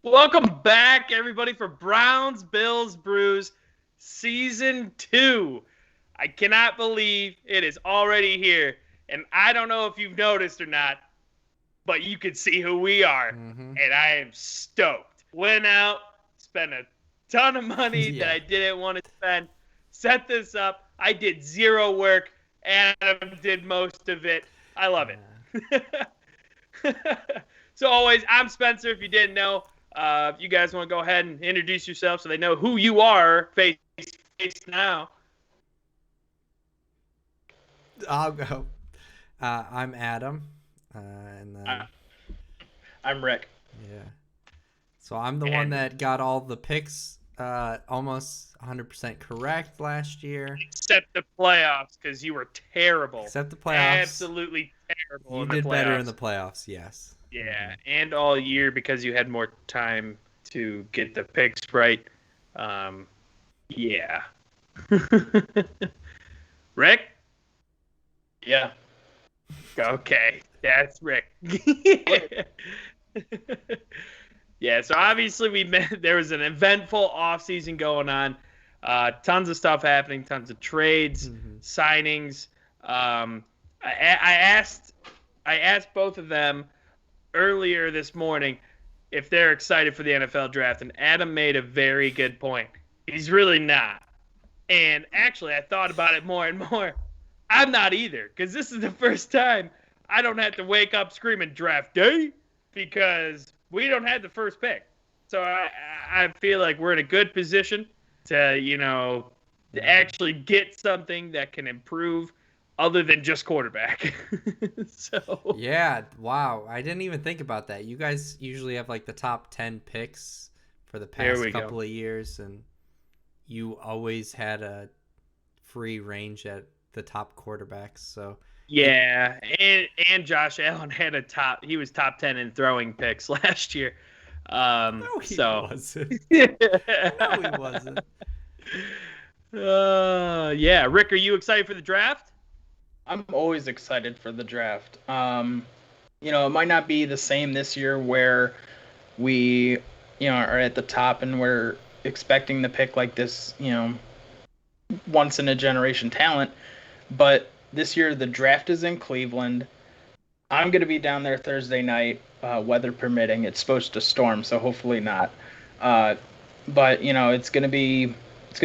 Welcome back, everybody, for Browns, Bills, Brews, Season 2. I cannot believe it is already here. And I don't know if you've noticed or not, but you can see who we are. And I am stoked. Went out, spent a ton of money that I didn't want to spend, set this up. I did zero work. Adam did most of it. I love it. So always, I'm Spencer, if you didn't know. If you guys want to go ahead and introduce yourself so they know who you are face to face now. I'll go. I'm Adam. And then I'm Rick. Yeah. So I'm the one that got all the picks almost 100% correct last year. Except the playoffs, because you were terrible. Except the playoffs. Absolutely terrible. You did better in the playoffs, yes. Yeah, and all year because you had more time to get the picks right. Yeah. Rick? Yeah. Okay, that's Rick. Yeah, so obviously there was an eventful offseason going on. Tons of stuff happening, tons of trades, signings. I asked both of them earlier this morning if they're excited for the NFL draft, and Adam made a very good point. He's really not. And actually, I thought about it more and more. I'm not either, because this is the first time I don't have to wake up screaming draft day because we don't have the first pick. So I feel like we're in a good position to actually get something that can improve other than just quarterback. So yeah, wow. I didn't even think about that. You guys usually have like the top 10 picks for the past couple of years, and you always had a free range at the top quarterbacks. So yeah, and Josh Allen had he was top 10 in throwing picks last year. No, he wasn't. No, he wasn't. Yeah, Rick, are you excited for the draft? I'm always excited for the draft. It might not be the same this year where we, are at the top and we're expecting to pick like this, once in a generation talent. But this year the draft is in Cleveland. I'm going to be down there Thursday night, weather permitting. It's supposed to storm, so hopefully not. But it's going to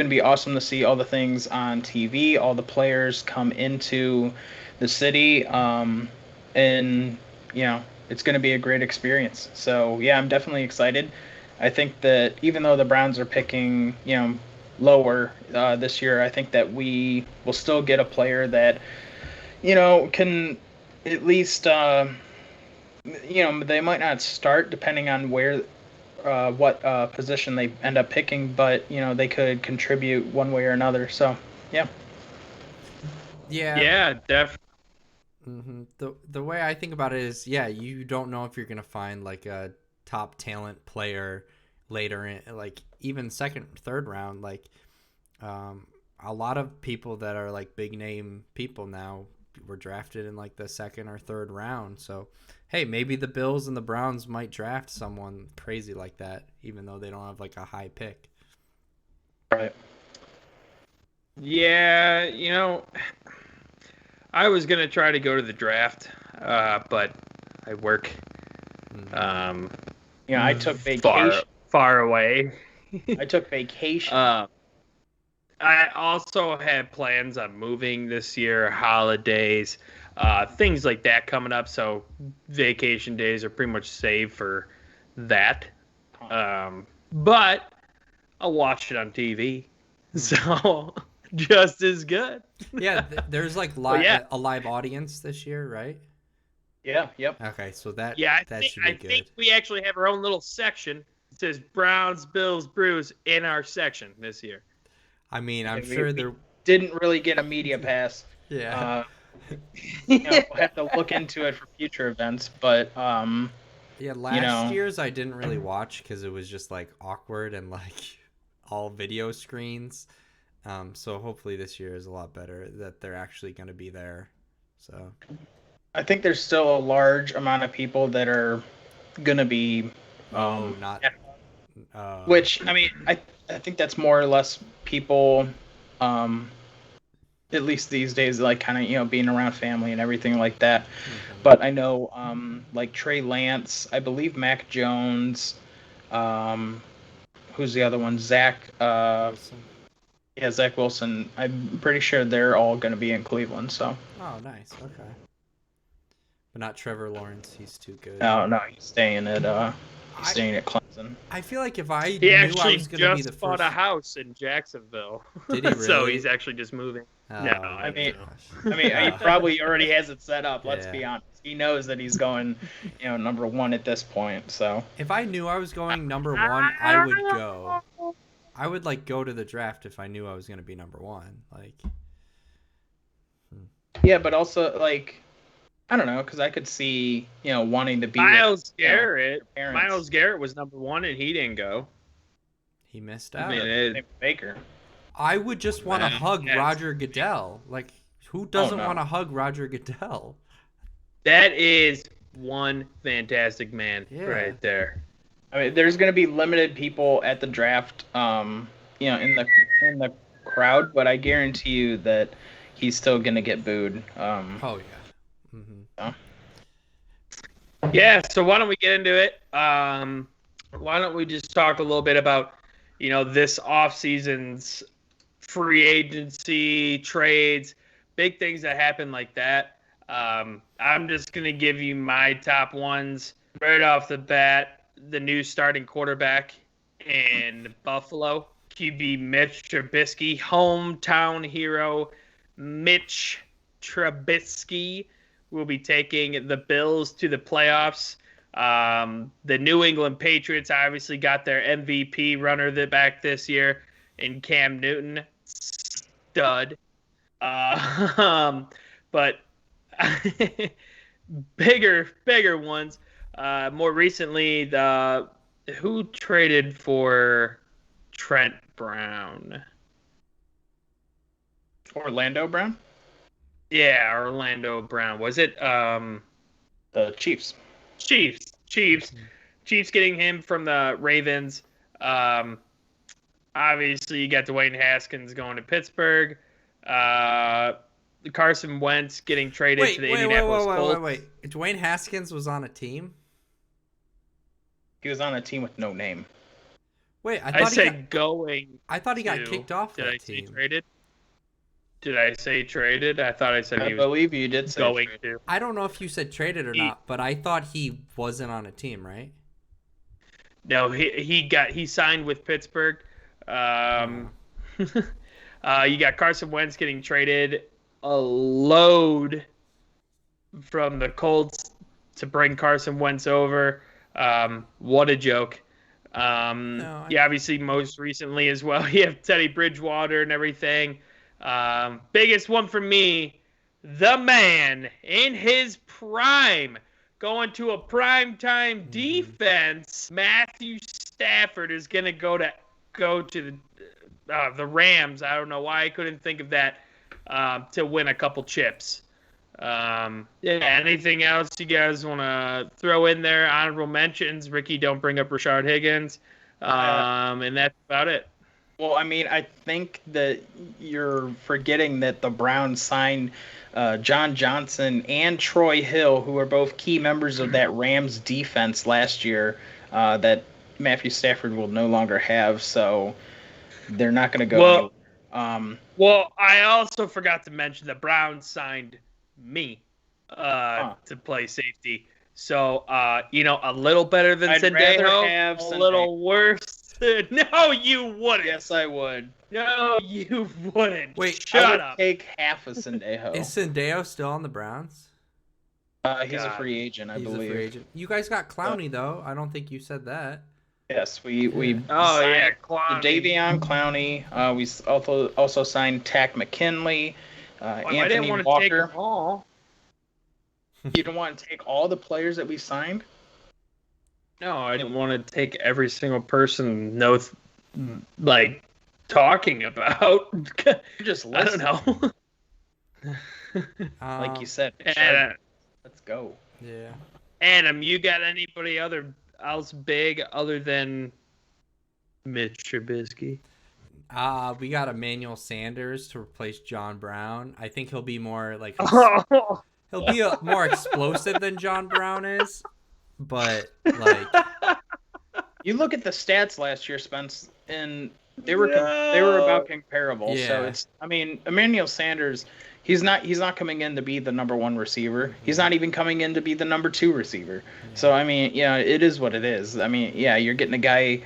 be awesome to see all the things on TV, all the players come into the city, and it's going to be a great experience. So yeah, I'm definitely excited. I think that even though the Browns are picking, lower this year, I think that we will still get a player that, can at least, they might not start depending on what position they end up picking, but they could contribute one way or another. So yeah, definitely. The way I think about it is, you don't know if you're gonna find like a top talent player later in, like even second, third round. Like a lot of people that are like big name people now were drafted in like the second or third round. So hey, maybe the Bills and the Browns might draft someone crazy like that, even though they don't have like a high pick. Right. Yeah, I was going to try to go to the draft, but I work I took vacation. Far away. I took vacation. I also had plans on moving this year, holidays, things like that coming up. So vacation days are pretty much saved for that. But I'll watch it on TV. So just as good. Yeah, there's like a live audience this year, right? Yeah, yep. Okay, so that should be good. I think we actually have our own little section. It says Browns, Bills, Brews in our section this year. I mean, I'm sure we didn't really get a media pass. Yeah. We'll have to look into it for future events, but last year's I didn't really watch because it was just like awkward and like all video screens. So hopefully this year is a lot better that they're actually going to be there. So I think there's still a large amount of people that are going to be not Which, I mean, I think that's more or less people, at least these days, like kind of, you know, being around family and everything like that. Mm-hmm. But I know, like Trey Lance, I believe Mac Jones, who's the other one? Zach, Wilson. yeah, Zach Wilson. I'm pretty sure they're all going to be in Cleveland, so. Oh, nice. Okay. But not Trevor Lawrence. He's too good. No, he's staying at Clemson. I feel like if I He knew I actually was going to be the just bought first... a house in Jacksonville. Did he really? So he's actually just moving. Oh, No, I mean, gosh. he probably already has it set up. Let's Yeah. be honest. He knows that he's going, you know, number one at this point. So If I knew I was going number one, I would go. I would like go to the draft if I knew I was going to be number one. Like, yeah, but also like, I don't know, because I could see, you know, wanting to be Miles with, you know, Garrett. your parents. Miles Garrett was number one and he didn't go. he missed I out. mean, Same with Baker. I would just want to Man, hug yes. Roger Goodell. Like, who doesn't no. want to hug Roger Goodell? That is one fantastic man Yeah. right there. I mean, there's going to be limited people at the draft, you know, in the crowd, but I guarantee you that he's still going to get booed. Oh yeah. Mm-hmm. Yeah, so why don't we get into it? Why don't we just talk a little bit about, you know, this offseason's free agency, trades, big things that happen like that. I'm just going to give you my top ones right off the bat. The new starting quarterback in Buffalo, QB Mitch Trubisky, hometown hero Mitch Trubisky will be taking the Bills to the playoffs. The New England Patriots obviously got their MVP runner back this year in Cam Newton, stud. But bigger ones. More recently, who traded for Trent Brown? Orlando Brown? Yeah, Orlando Brown. Was it The Chiefs. Chiefs getting him from the Ravens. Obviously, you got Dwayne Haskins going to Pittsburgh. Carson Wentz getting traded to the Indianapolis Colts. Wait. Dwayne Haskins was on a team? He was on a team with no name. Wait, I I thought said going. I thought he got to- kicked off Did that I say team. traded? Did I say traded? I thought I said I he was believe you did say going trade. to. I don't know if you said traded or He- not, but I thought he wasn't on a team, right? No, he signed with Pittsburgh. You got Carson Wentz getting traded a load from the Colts to bring Carson Wentz over. What a joke. Yeah, obviously most recently as well, you have Teddy Bridgewater and everything. Biggest one for me, the man in his prime, going to a primetime defense. Matthew Stafford is going to go to the Rams. I don't know why I couldn't think of that, to win a couple chips. Yeah, anything else you guys want to throw in there? Honorable mentions. Ricky, don't bring up Rashard Higgins. And that's about it. Well, I mean, I think that you're forgetting that the Browns signed John Johnson and Troy Hill, who are both key members of that Rams defense last year, that Matthew Stafford will no longer have. So they're not going to go. Well, I also forgot to mention the Browns signed me to play safety. So, a little better than I'd rather Sendejo, have a Sendejo. little worse. No, you wouldn't. Yes, I would. No, you wouldn't. Wait, I shut would up. take half a Sendejo. Is Sendejo still on the Browns? He's a God. free agent, I He's believe. a free agent. You guys got Clowney though. I don't think you said that. Yes, we Oh signed yeah, Clowney. Davion Clowney. We also signed Tack McKinley, I didn't Anthony want to take Walker. them all. You don't want to take all the players that we signed? No, I didn't want to take every single person. Talking about. You just I don't listen. know. Like you said. Adam, Let's go. Yeah. Adam, you got anybody else big other than Mitch Trubisky. We got Emmanuel Sanders to replace John Brown. I think he'll be more like he'll be more explosive than John Brown is, but like you look at the stats last year, Spence, and they were about comparable. Yeah. So it's, I mean, Emmanuel Sanders, he's not coming in to be the number 1 receiver. He's not even coming in to be the number 2 receiver. Yeah. So I mean, it is what it is. I mean, you're getting a guy,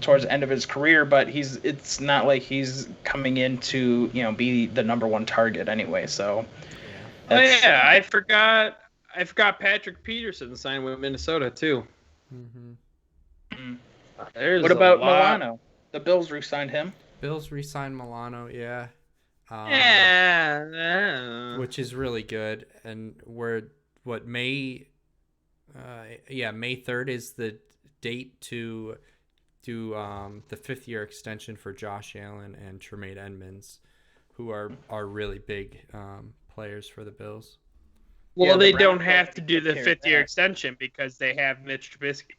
towards the end of his career, but it's not like he's coming in to, be the number 1 target anyway. So I forgot Patrick Peterson signed with Minnesota too. Mm-hmm. What about Milano? The Bills re-signed him. Bills re-signed Milano, yeah. Which is really good. And May 3rd is the date to do the 5th-year extension for Josh Allen and Tremaine Edmonds, who are really big players for the Bills. Well, they don't have to do the 5th-year extension because they have Mitch Trubisky.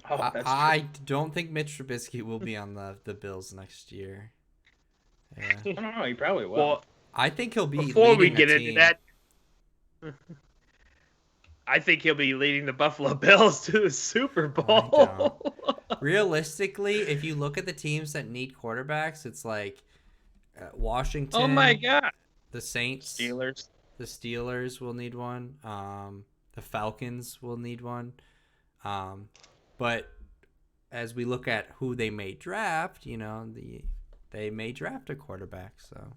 Oh, I don't think Mitch Trubisky will be on the Bills next year. Yeah. I don't know. He probably will. Well, I think he'll be before we leading get the into team. that. I think he'll be leading the Buffalo Bills to the Super Bowl. Realistically, if you look at the teams that need quarterbacks, it's like Washington. Oh my God! The Saints, Steelers. The Steelers will need one. The Falcons will need one. But as we look at who they may draft, they may draft a quarterback. So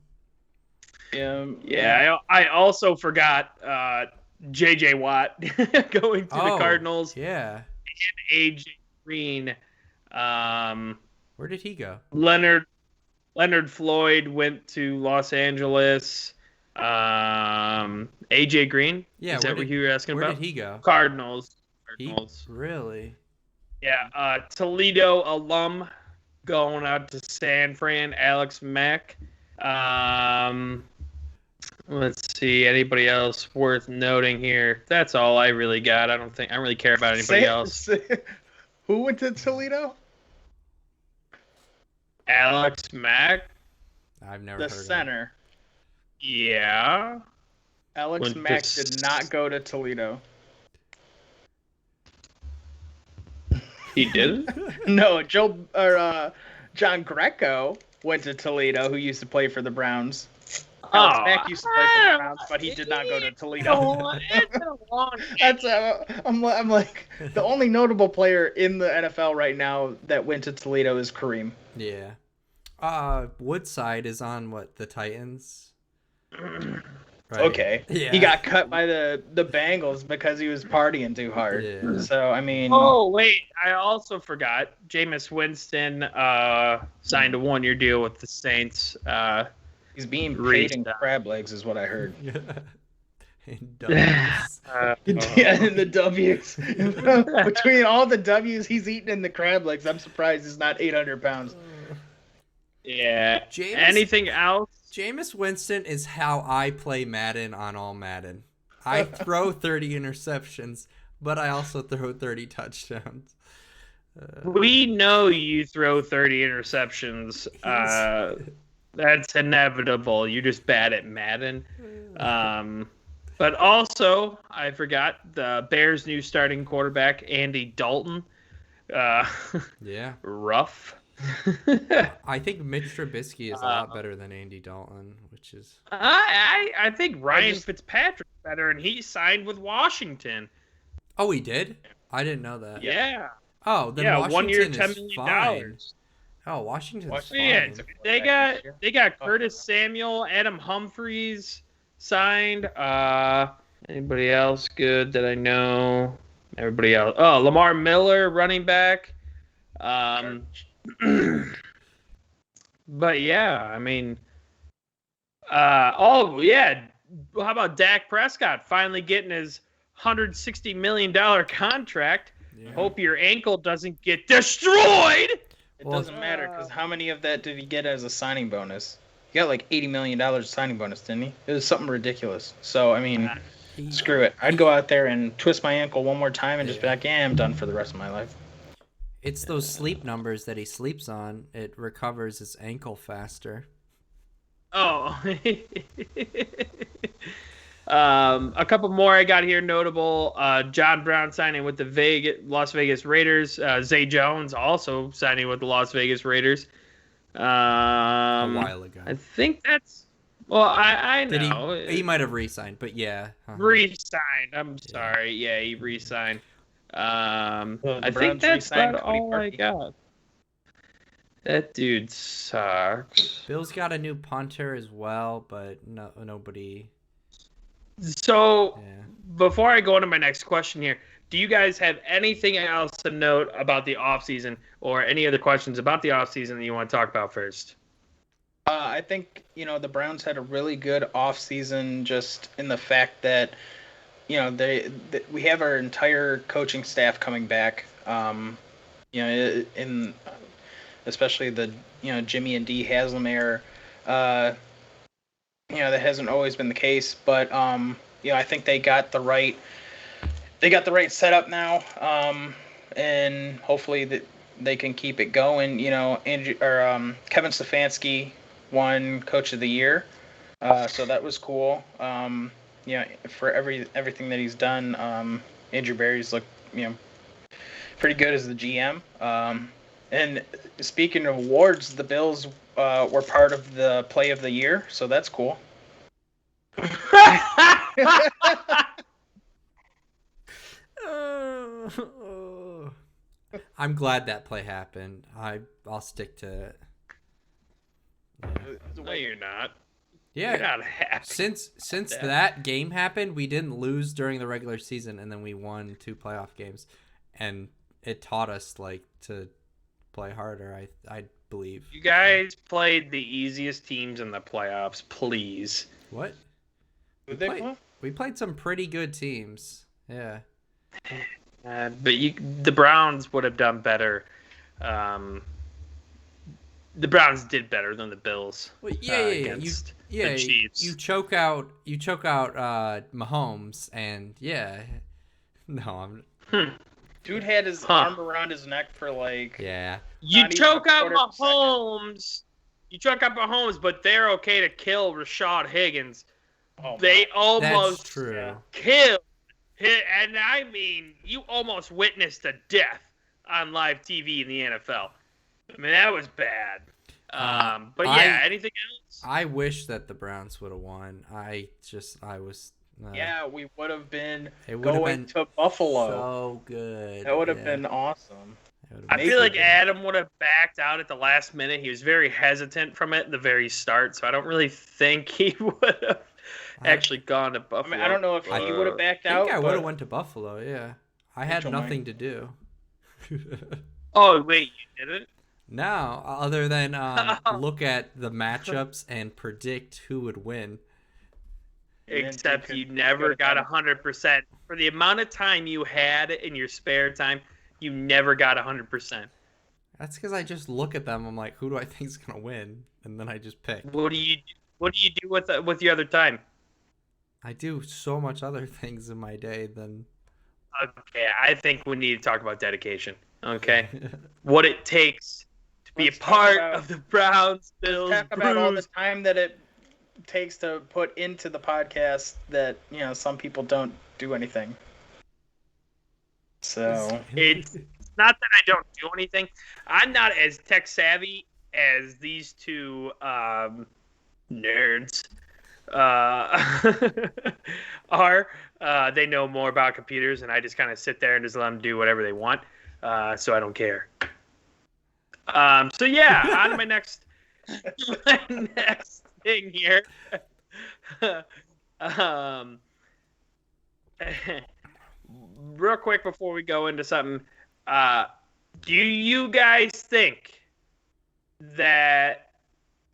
I also forgot J.J. Watt going to the Cardinals. Yeah, and A.J. Green. Where did he go? Leonard Floyd went to Los Angeles. A.J. Green. Yeah, is that what you were asking about? Where did he go? Cardinals. Really? Yeah, Toledo alum going out to San Fran, Alex Mack. Let's see, anybody else worth noting here? That's all I really got. I don't really care about anybody else. Who went to Toledo? Alex Mack. I've never heard the center. of him. Yeah. Alex Mack did not go to Toledo. He didn't? No, John Greco went to Toledo, who used to play for the Browns. Alex Mack used to play for the Browns, but he did not go to Toledo. I'm like, the only notable player in the NFL right now that went to Toledo is Kareem. Yeah. Woodside is on the Titans? Right. Okay. Yeah. He got cut by the Bengals because he was partying too hard. Yeah. So, I mean... Oh, wait. I also forgot. Jameis Winston signed a 1-year deal with the Saints. He's being paid in crab legs is what I heard. In W's. In the W's. Between all the W's he's eating in the crab legs, I'm surprised he's not 800 pounds. Yeah. Anything else? Jameis Winston is how I play Madden on all Madden. I throw 30 interceptions, but I also throw 30 touchdowns. We know you throw 30 interceptions. That's inevitable. You're just bad at Madden. But also, I forgot the Bears' new starting quarterback, Andy Dalton. Yeah. Rough. I think Mitch Trubisky is a lot better than Andy Dalton, which is... I think Ryan Fitzpatrick's better, and he signed with Washington. Oh, he did? I didn't know that. Yeah. Oh, then Washington 1 year, is $10 million. fine. Oh, Washington's fine. Yeah, they got Curtis Samuel, Adam Humphries signed. Anybody else good that I know? Everybody else. Oh, Lamar Miller, running back. But yeah, I mean, how about Dak Prescott finally getting his $160 million contract? Yeah. Hope your ankle doesn't get destroyed. It doesn't matter, because how many of that did he get as a signing bonus? He got like $80 million signing bonus, didn't he? It was something ridiculous. So, I mean, screw it. I'd go out there and twist my ankle one more time and just be like, I'm done for the rest of my life. It's those sleep numbers that he sleeps on. It recovers his ankle faster. Oh. A couple more I got here notable. John Brown signing with the Las Vegas Raiders. Zay Jones also signing with the Las Vegas Raiders. A while ago. I think that's. Well, I know. He might have re-signed, but yeah. Re-signed. I'm sorry. Yeah, he re-signed. I think that's about all I got. That dude sucks. Bill's got a new punter as well, but nobody. So, before I go into my next question here, do you guys have anything else to note about the offseason or any other questions about the offseason that you want to talk about first? I think, the Browns had a really good offseason just in the fact that, we have our entire coaching staff coming back, in especially the, Jimmy and Dee Haslam era. That hasn't always been the case, but, I think they got the right setup now, and hopefully that they can keep it going. Kevin Stefanski won Coach of the Year, so that was cool. For everything that he's done, Andrew Berry's looked, pretty good as the GM. And speaking of awards, the Bills were part of the Play of the Year, so that's cool. I'm glad that play happened. I'll stick to it. No, you're not. Yeah. You're not happy. Since that game happened, we didn't lose during the regular season, and then we won 2 playoff games, and it taught us to play harder. I believe. You guys played the easiest teams in the playoffs. Please. What? We played some pretty good teams. Yeah. But the Browns would have done better. The Browns did better than the Bills. Well, against the Chiefs. You choke out Mahomes, and Dude had his arm around his neck for You choke out Mahomes. You choke out Mahomes, but they're okay to kill Rashad Higgins. They almost killed. And I mean, you almost witnessed a death on live TV in the NFL. I mean, that was bad. But anything else? I wish that the Browns would have won. We would have been going to Buffalo. So good. That would have been awesome. I feel like Adam would have backed out at the last minute. He was very hesitant from it at the very start, so I don't really think he would have actually gone to Buffalo. I don't know if he would have backed out. I think I would have went to Buffalo, yeah. I had nothing to do. Oh, wait, you didn't? No, other than look at the matchups and predict who would win. Except you never got 100%. For the amount of time you had in your spare time, you never got 100%. That's because I just look at them. I'm like, who do I think is gonna win? And then I just pick. What do you do with your other time? I do so much other things in my day than. Okay, I think we need to talk about dedication. Okay, what it takes to be a part of the Browns, Bills, talk about all the time that it takes to put into the podcast that some people don't do anything. So it's not that I don't do anything. I'm not as tech savvy as these two nerds are. They know more about computers, and I just kind of sit there and just let them do whatever they want. So I don't care. On to my next thing here. Real quick before we go into something, do you guys think that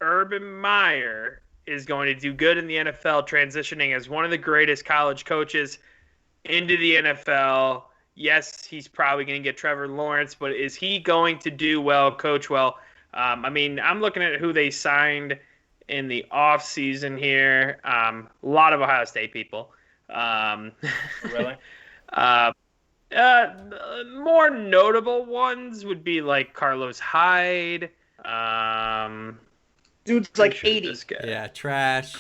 Urban Meyer is going to do good in the NFL, transitioning as one of the greatest college coaches into the NFL? Yes, he's probably going to get Trevor Lawrence, but is he going to do well, coach well? I mean, I'm looking at who they signed in the offseason here. A lot of Ohio State people. Really? More notable ones would be like Carlos Hyde. Dude's like 80. This guy. Yeah, trash.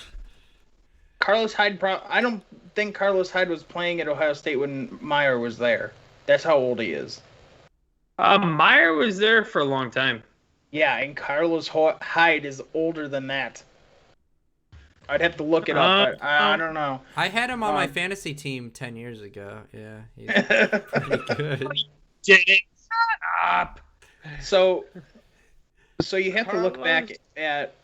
Carlos Hyde. I don't think Carlos Hyde was playing at Ohio State when Meyer was there. That's how old he is. Meyer was there for a long time. Yeah, and Carlos Hyde is older than that. I'd have to look it up, but I don't know. I had him on my fantasy team 10 years ago. Yeah, he's pretty good. Shut up. So you have to look back at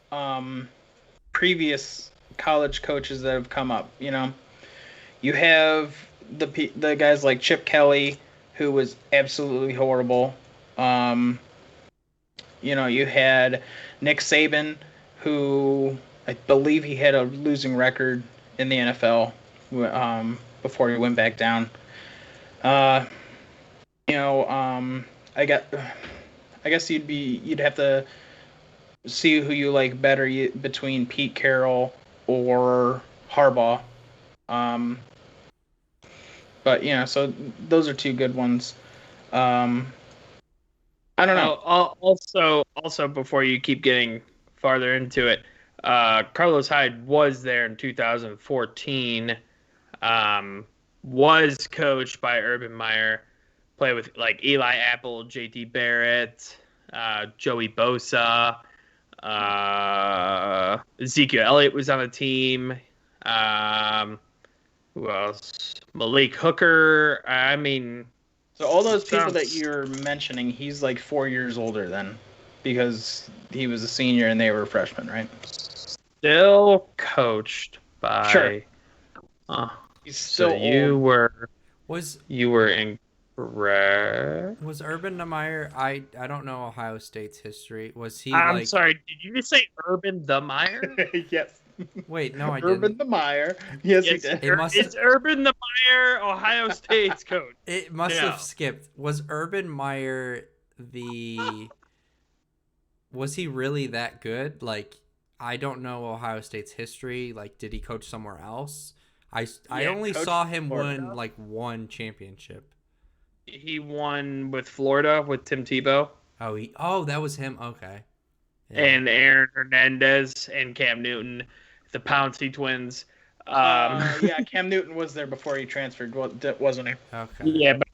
previous college coaches that have come up. You know, you have the guys like Chip Kelly, who was absolutely horrible. You know, you had Nick Saban, who I believe he had a losing record in the NFL before he went back down. You know, I guess you'd have to see who you like better between Pete Carroll or Harbaugh. But you know, so those are two good ones. I don't know. Also, before you keep getting farther into it, Carlos Hyde was there in 2014. Was coached by Urban Meyer. Played with like Eli Apple, J.T. Barrett, Joey Bosa, Ezekiel Elliott was on the team. Who else? Malik Hooker. I mean, so all those people that you're mentioning, he's like 4 years older than, because he was a senior and they were freshmen, right? Still coached by. Sure. He's still old. You were incorrect. Was Urban Meyer? I don't know Ohio State's history. Was he? I'm sorry. Did you just say Urban the Meyer? Yes. Wait, no, I didn't. Urban the Meyer. Yes, he did. It's Urban the Meyer, Ohio State's coach. It must have skipped. Was Urban Meyer was he really that good? Like, I don't know Ohio State's history. Like, did he coach somewhere else? I only saw him win like one championship. He won with Florida with Tim Tebow. Oh, that was him. Okay. Yeah. And Aaron Hernandez and Cam Newton, the Pouncey twins. Yeah, Cam Newton was there before he transferred, wasn't he? Okay. Yeah, but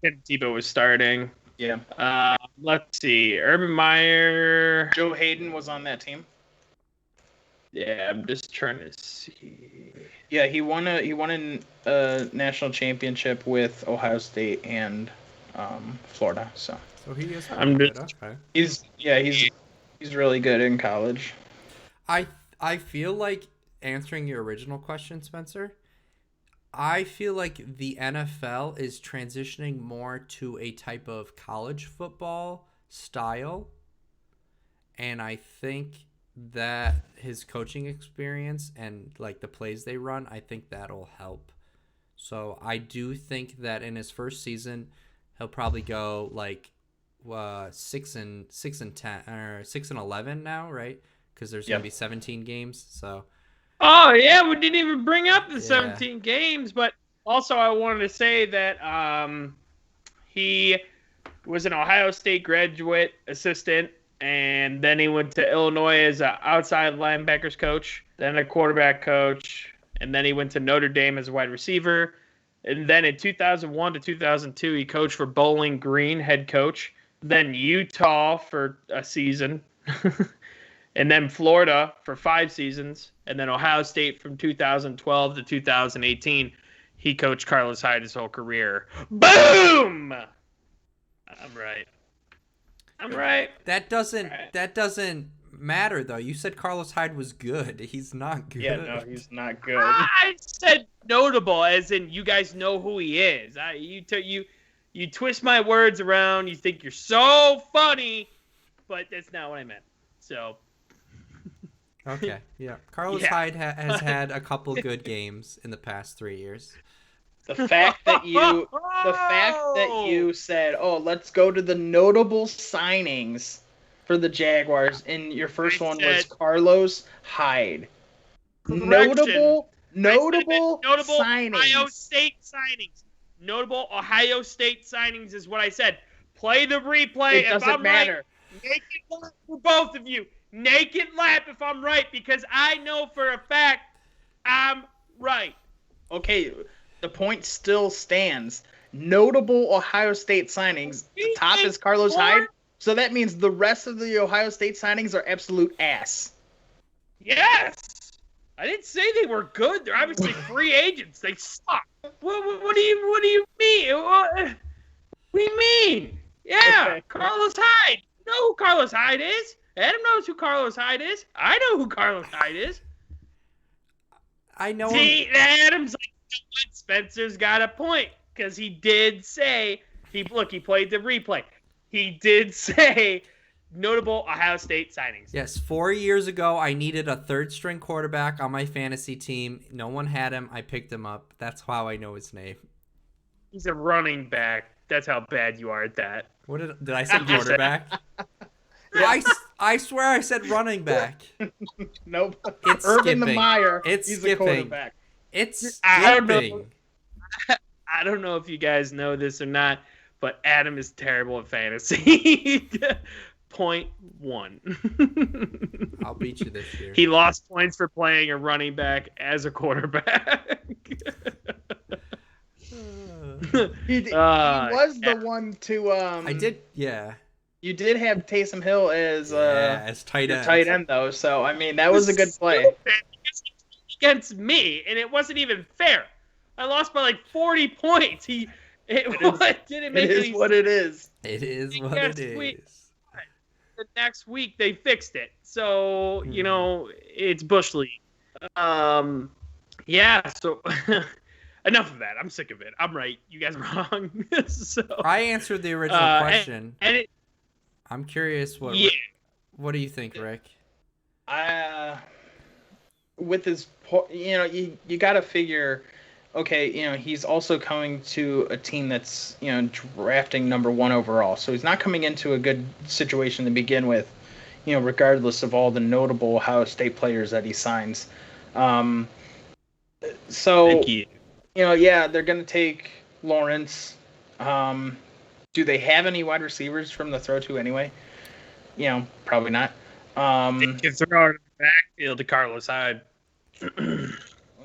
Tim Tebow was starting. Yeah. Let's see. Urban Meyer. Joe Hayden was on that team. Yeah, I'm just trying to see. Yeah, he won a national championship with Ohio State and Florida. So he is. Okay. He's really good in college. I feel like, answering your original question, Spencer, I feel like the NFL is transitioning more to a type of college football style, and I think that his coaching experience and like the plays they run, I think that'll help. So I do think that in his first season, he'll probably go like 6-10 or 6-11 now, right? Because there's gonna be 17 games. So. Oh yeah, we didn't even bring up the 17 games, but also I wanted to say that he was an Ohio State graduate assistant, and then he went to Illinois as an outside linebackers coach, then a quarterback coach, and then he went to Notre Dame as a wide receiver. And then in 2001 to 2002, he coached for Bowling Green, head coach. Then Utah for a season. And then Florida for 5 seasons. And then Ohio State from 2012 to 2018. He coached Carlos Hyde his whole career. Boom! I'm right. That doesn't matter, though. You said Carlos Hyde was good. He's not good. Yeah, no, he's not good. I said notable, as in you guys know who he is. You twist my words around. You think you're so funny, but that's not what I meant. So. Okay, yeah. Carlos Hyde has had a couple good games in the past 3 years. The fact that you said, "Oh, let's go to the notable signings for the Jaguars," and your first one was Carlos Hyde. Notable signings. Ohio State signings. notable Ohio State signings is what I said. Play the replay. It doesn't matter. Right, naked lap for both of you. Naked lap if I'm right, because I know for a fact I'm right. Okay, the point still stands. Notable Ohio State signings. The top is Carlos Hyde. So that means the rest of the Ohio State signings are absolute ass. Yes. I didn't say they were good. They're obviously free agents. They suck. What do you mean? What do you mean? Yeah, Okay. Carlos Hyde. You know who Carlos Hyde is? Adam knows who Carlos Hyde is. I know who Carlos Hyde is. I know. See, Adam's like, Spencer's got a point, because he did say he played the replay. He did say notable Ohio State signings. Yes, 4 years ago, I needed a third-string quarterback on my fantasy team. No one had him. I picked him up. That's how I know his name. He's a running back. That's how bad you are at that. What did I say? Quarterback? I swear I said running back. Nope. It's Urban skipping. Meyer. It's He's skipping. a quarterback. It's I don't know. skipping. I don't know if you guys know this or not, but Adam is terrible at fantasy. 0.1. I'll beat you this year. He lost points for playing a running back as a quarterback. He was the one to. I did, yeah. You did have Taysom Hill as tight end. tight end though, so I mean that was a good play. Against me, and it wasn't even fair. I lost by like 40 points. Didn't make It is any what it is. It is what Yes, it we- is. The next week they fixed it, so you know it's bush league. Yeah. So enough of that. I'm sick of it. I'm right. You guys are wrong. So I answered the original question. and it, I'm curious what do you think, Rick? With his, you got to figure, okay, he's also coming to a team that's, drafting number 1 overall. So he's not coming into a good situation to begin with, regardless of all the notable Ohio State players that he signs. So, thank you. yeah, they're going to take Lawrence. Do they have any wide receivers from the throw to anyway? Probably not. They can throw it in the backfield to Carlos Hyde.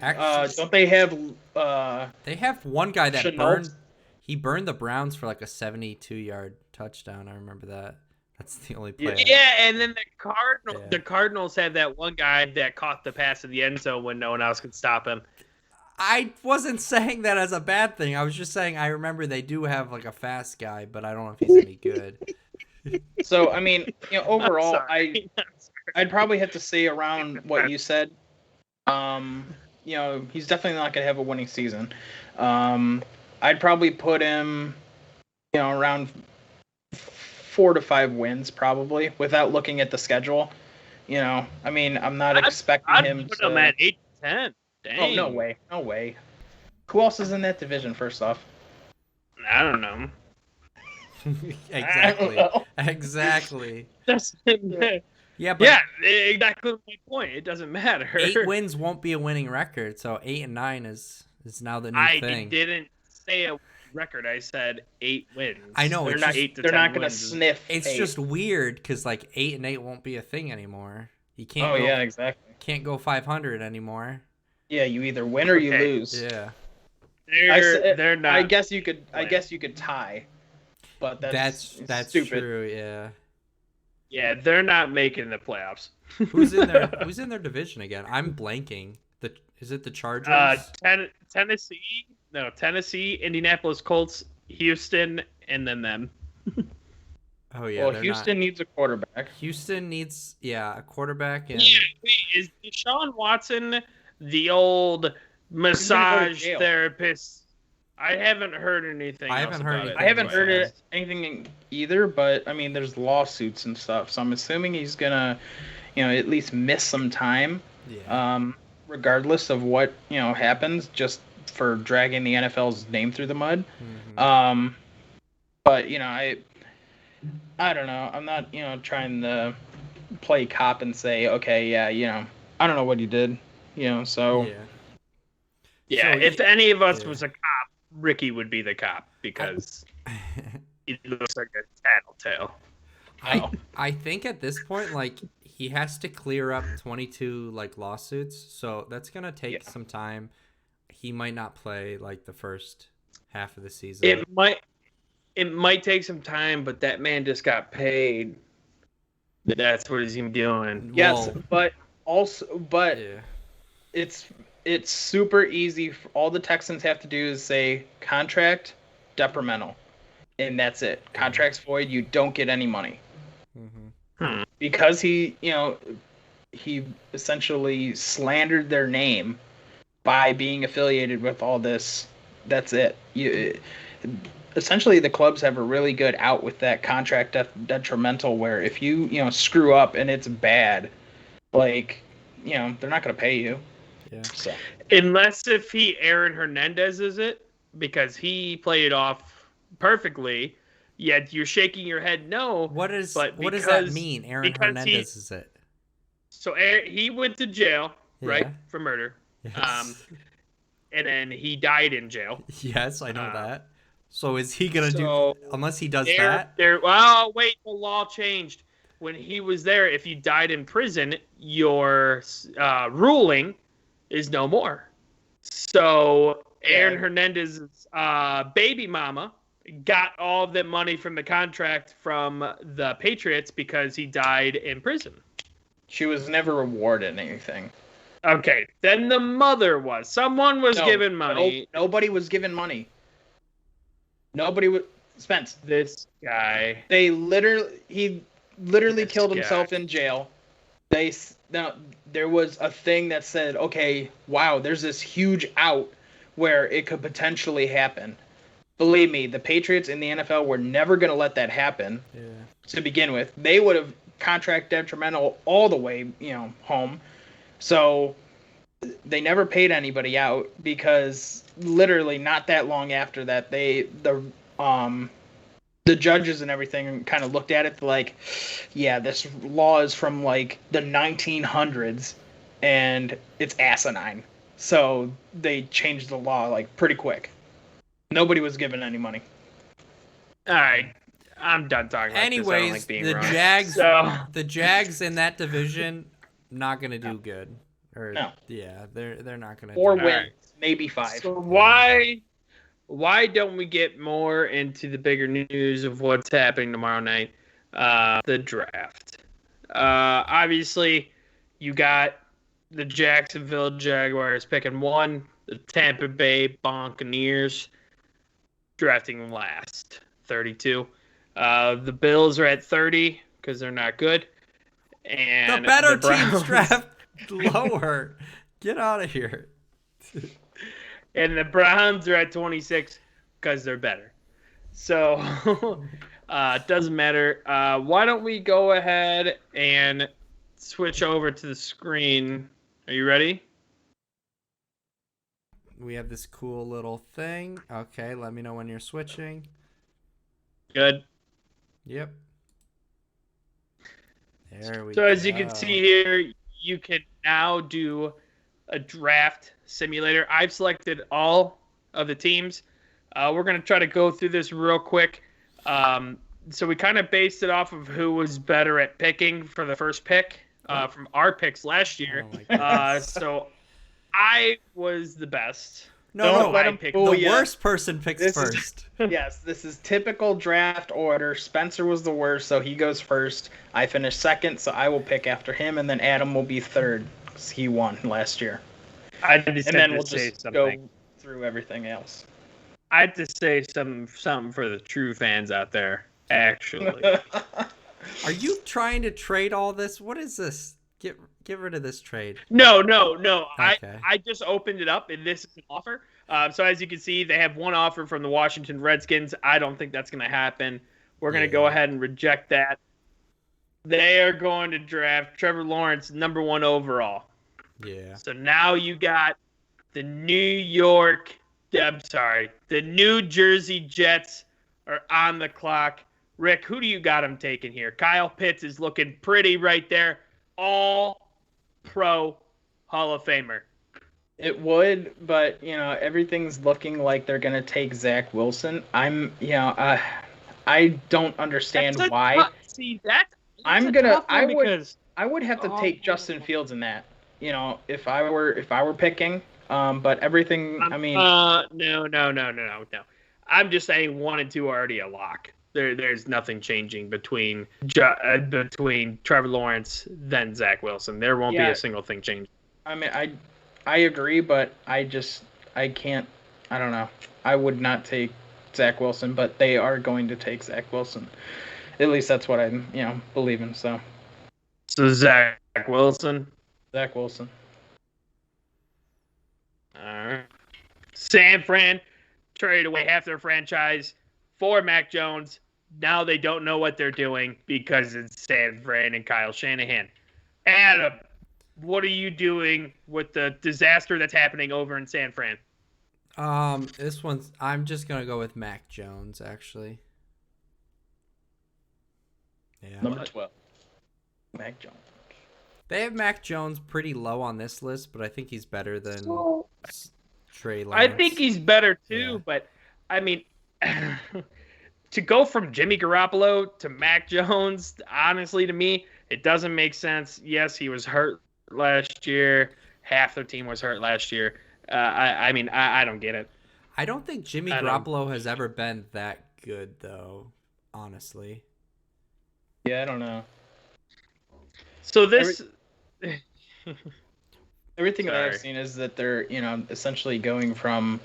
Actually, Don't they have? they have one guy that Chenault? burned the Browns for like a 72-yard touchdown. I remember that. That's the only play. Yeah, and then the Yeah. the Cardinals had that one guy that caught the pass in the end zone when no one else could stop him. I wasn't saying that as a bad thing. I was just saying I remember they do have like a fast guy, but I don't know if he's any good. So I mean, overall, Sorry. I'd probably have to say around what you said. He's definitely not going to have a winning season. I'd probably put him, around 4 to 5 wins probably without looking at the schedule. I mean, I'm not expecting I'd him put to. him at 8-10. Dang. Oh, no way. Who else is in that division? First off, I don't know. Exactly. Yeah, but Yeah, exactly my point. It doesn't matter. 8 wins won't be a winning record, so 8 and 9 is now the new thing. I didn't say a record. I said 8 wins. I know, They're it's not just- 8 to they're 10 not going to wins. sniff. It's 8. just weird because like 8 and 8 won't be a thing anymore. You can't. Oh go, yeah, exactly. Can't go 500 anymore. Yeah, you either win or you Okay. lose. Yeah, They're not. I guess you could. I guess you could tie, but that's stupid. true. Yeah. Yeah, they're not making the playoffs. Who's in there? Who's in their division again? I'm blanking. Is it the Chargers? Tennessee, Indianapolis Colts, Houston, and then them. Oh yeah. Well, they're Houston needs a quarterback. Not. Houston needs a quarterback and Yeah, wait, is Deshaun Watson the old massage jail. therapist? I haven't heard anything. I else haven't heard about it. I haven't Yeah. heard anything either, but I mean, there's lawsuits and stuff, so I'm assuming he's gonna, at least miss some time, yeah. regardless of what happens, just for dragging the NFL's name through the mud. Mhm. But I don't know. I'm not trying to play cop and say, okay, yeah, I don't know what he did, so. Yeah. Yeah, So, if any of us yeah. was a cop, Ricky would be the cop because he looks like a tattletale. I think at this point, like, he has to clear up 22 like lawsuits, so that's gonna take some time. He might not play like the first half of the season. It might take some time, but that man just got paid. That's what he's doing. Yes, but it's super easy. All the Texans have to do is say contract detrimental, and that's it. Contract's void. You don't get any money. Because he essentially slandered their name by being affiliated with all this. That's it. Essentially, the clubs have a really good out with that contract detrimental, where if you screw up and it's bad, like, they're not going to pay you. Yeah. So. Unless if Aaron Hernandez is it, because he played it off perfectly. Yet you're shaking your head no. What does that mean? Aaron Hernandez is it? So he went to jail, right, for murder. Yes. And then he died in jail. Yes, I know that. So is he gonna do unless he does that? Well, wait, the law changed. When he was there, if you died in prison, your ruling is no more. So Aaron Hernandez's baby mama got all of that money from the contract from the Patriots because he died in prison. She was never awarded anything. Okay, then the mother was. Someone was given money. Nobody was given money. Nobody was. Spence. This guy. He literally killed himself in jail. There was a thing that said, okay, wow, there's this huge out where it could potentially happen. Believe me, the Patriots in the NFL were never going to let that happen to begin with. They would have contract detrimental all the way, home. So they never paid anybody out because literally not that long after that, the judges and everything kind of looked at it like, yeah, this law is from like the 1900s and it's asinine. So they changed the law like pretty quick. Nobody was given any money. All right, I'm done talking about this. I don't like being wrong. The Jags in that division not gonna do good. Yeah, they're not gonna. 4 wins, maybe 5. So why don't we get more into the bigger news of what's happening tomorrow night? The draft. Obviously, you got the Jacksonville Jaguars picking 1, the Tampa Bay Buccaneers drafting last, 32. The Bills are at 30 because they're not good. And the better teams draft lower. Get out of here. And the Browns are at 26 because they're better. So it doesn't matter. Why don't we go ahead and switch over to the screen? Are you ready? We have this cool little thing. Okay, let me know when you're switching. Good. Yep. There we go. So as you can see here, you can now do a draft simulator. I've selected all of the teams. We're going to try to go through this real quick. So we kind of based it off of who was better at picking for the first pick from our picks last year. So I was the best. No, the worst person picks first. Yes, this is typical draft order. Spencer was the worst, so he goes first. I finished second, so I will pick after him, and then Adam will be third because he won last year. And then we'll just go through everything else. I had to say something for the true fans out there, actually. Are you trying to trade all this? What is this? Get rid of this trade. No. Okay. I just opened it up, and this is an offer. So as you can see, they have one offer from the Washington Redskins. I don't think that's going to happen. We're going to go ahead and reject that. They are going to draft Trevor Lawrence, number 1 overall. Yeah. So now you got the New Jersey Jets are on the clock. Rick, who do you got him taking here? Kyle Pitts is looking pretty right there. All-Pro Hall of Famer. It would, but everything's looking like they're gonna take Zach Wilson. I don't understand why. See, that's I'm a gonna. tough one because I would have to take Justin Fields in that. If I were picking. But everything. I mean. No. I'm just saying 1 and 2 are already a lock. There's nothing changing between Trevor Lawrence then Zach Wilson. There won't be a single thing changed. I mean, I agree, but I can't. I don't know. I would not take Zach Wilson, but they are going to take Zach Wilson. At least that's what I'm, believing. So Zach Wilson. Zach Wilson. All right. San Fran traded away half their franchise for Mac Jones. Now they don't know what they're doing because it's San Fran and Kyle Shanahan. Adam, what are you doing with the disaster that's happening over in San Fran? This one's. I'm just gonna go with Mac Jones, actually. Yeah. Number 12. Mac Jones. They have Mac Jones pretty low on this list, but I think he's better than Trey Lance. I think he's better too, but I mean, to go from Jimmy Garoppolo to Mac Jones, honestly, to me, it doesn't make sense. Yes, he was hurt last year. Half their team was hurt last year. I mean, I don't get it. I don't think Jimmy Garoppolo has ever been that good, though, honestly. Yeah, I don't know. So this... Everything that I've seen is that they're, essentially going from,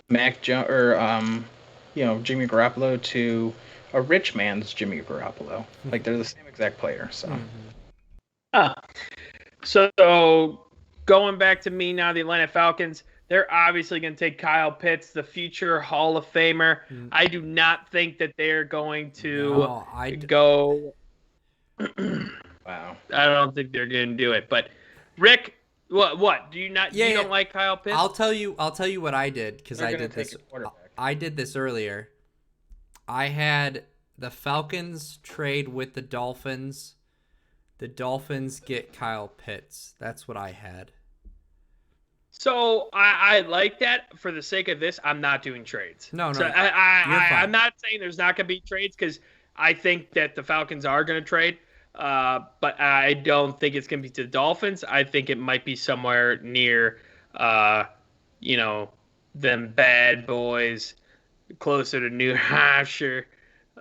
Mac Jones or Jimmy Garoppolo to a rich man's Jimmy Garoppolo. Like they're the same exact player. So. So going back to me now, the Atlanta Falcons, they're obviously going to take Kyle Pitts, the future Hall of Famer. I do not think that they're going to go. Wow. I don't think they're going to do it. But Rick, what? Do you not? You don't like Kyle Pitts? I'll tell you what I did because I did this. I did this earlier. I had the Falcons trade with the Dolphins. The Dolphins get Kyle Pitts. That's what I had. So I like that. For the sake of this, I'm not doing trades. No. So I'm not saying there's not going to be trades because I think that the Falcons are going to trade. But I don't think it's going to be to the Dolphins. I think it might be somewhere near, them bad boys, closer to New Hampshire.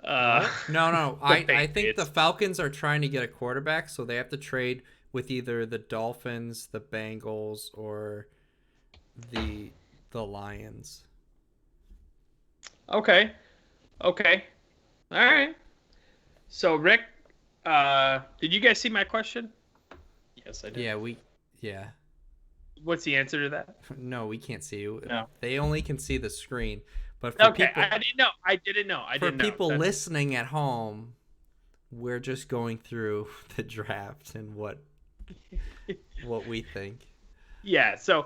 No. I think the Falcons are trying to get a quarterback, so they have to trade with either the Dolphins, the Bengals, or the Lions. Okay. All right. So Rick, did you guys see my question? Yes, I did. Yeah. What's the answer to that? No, we can't see you. No. They only can see the screen. But for people, I didn't know. For people listening at home, we're just going through the draft and what we think. Yeah. So,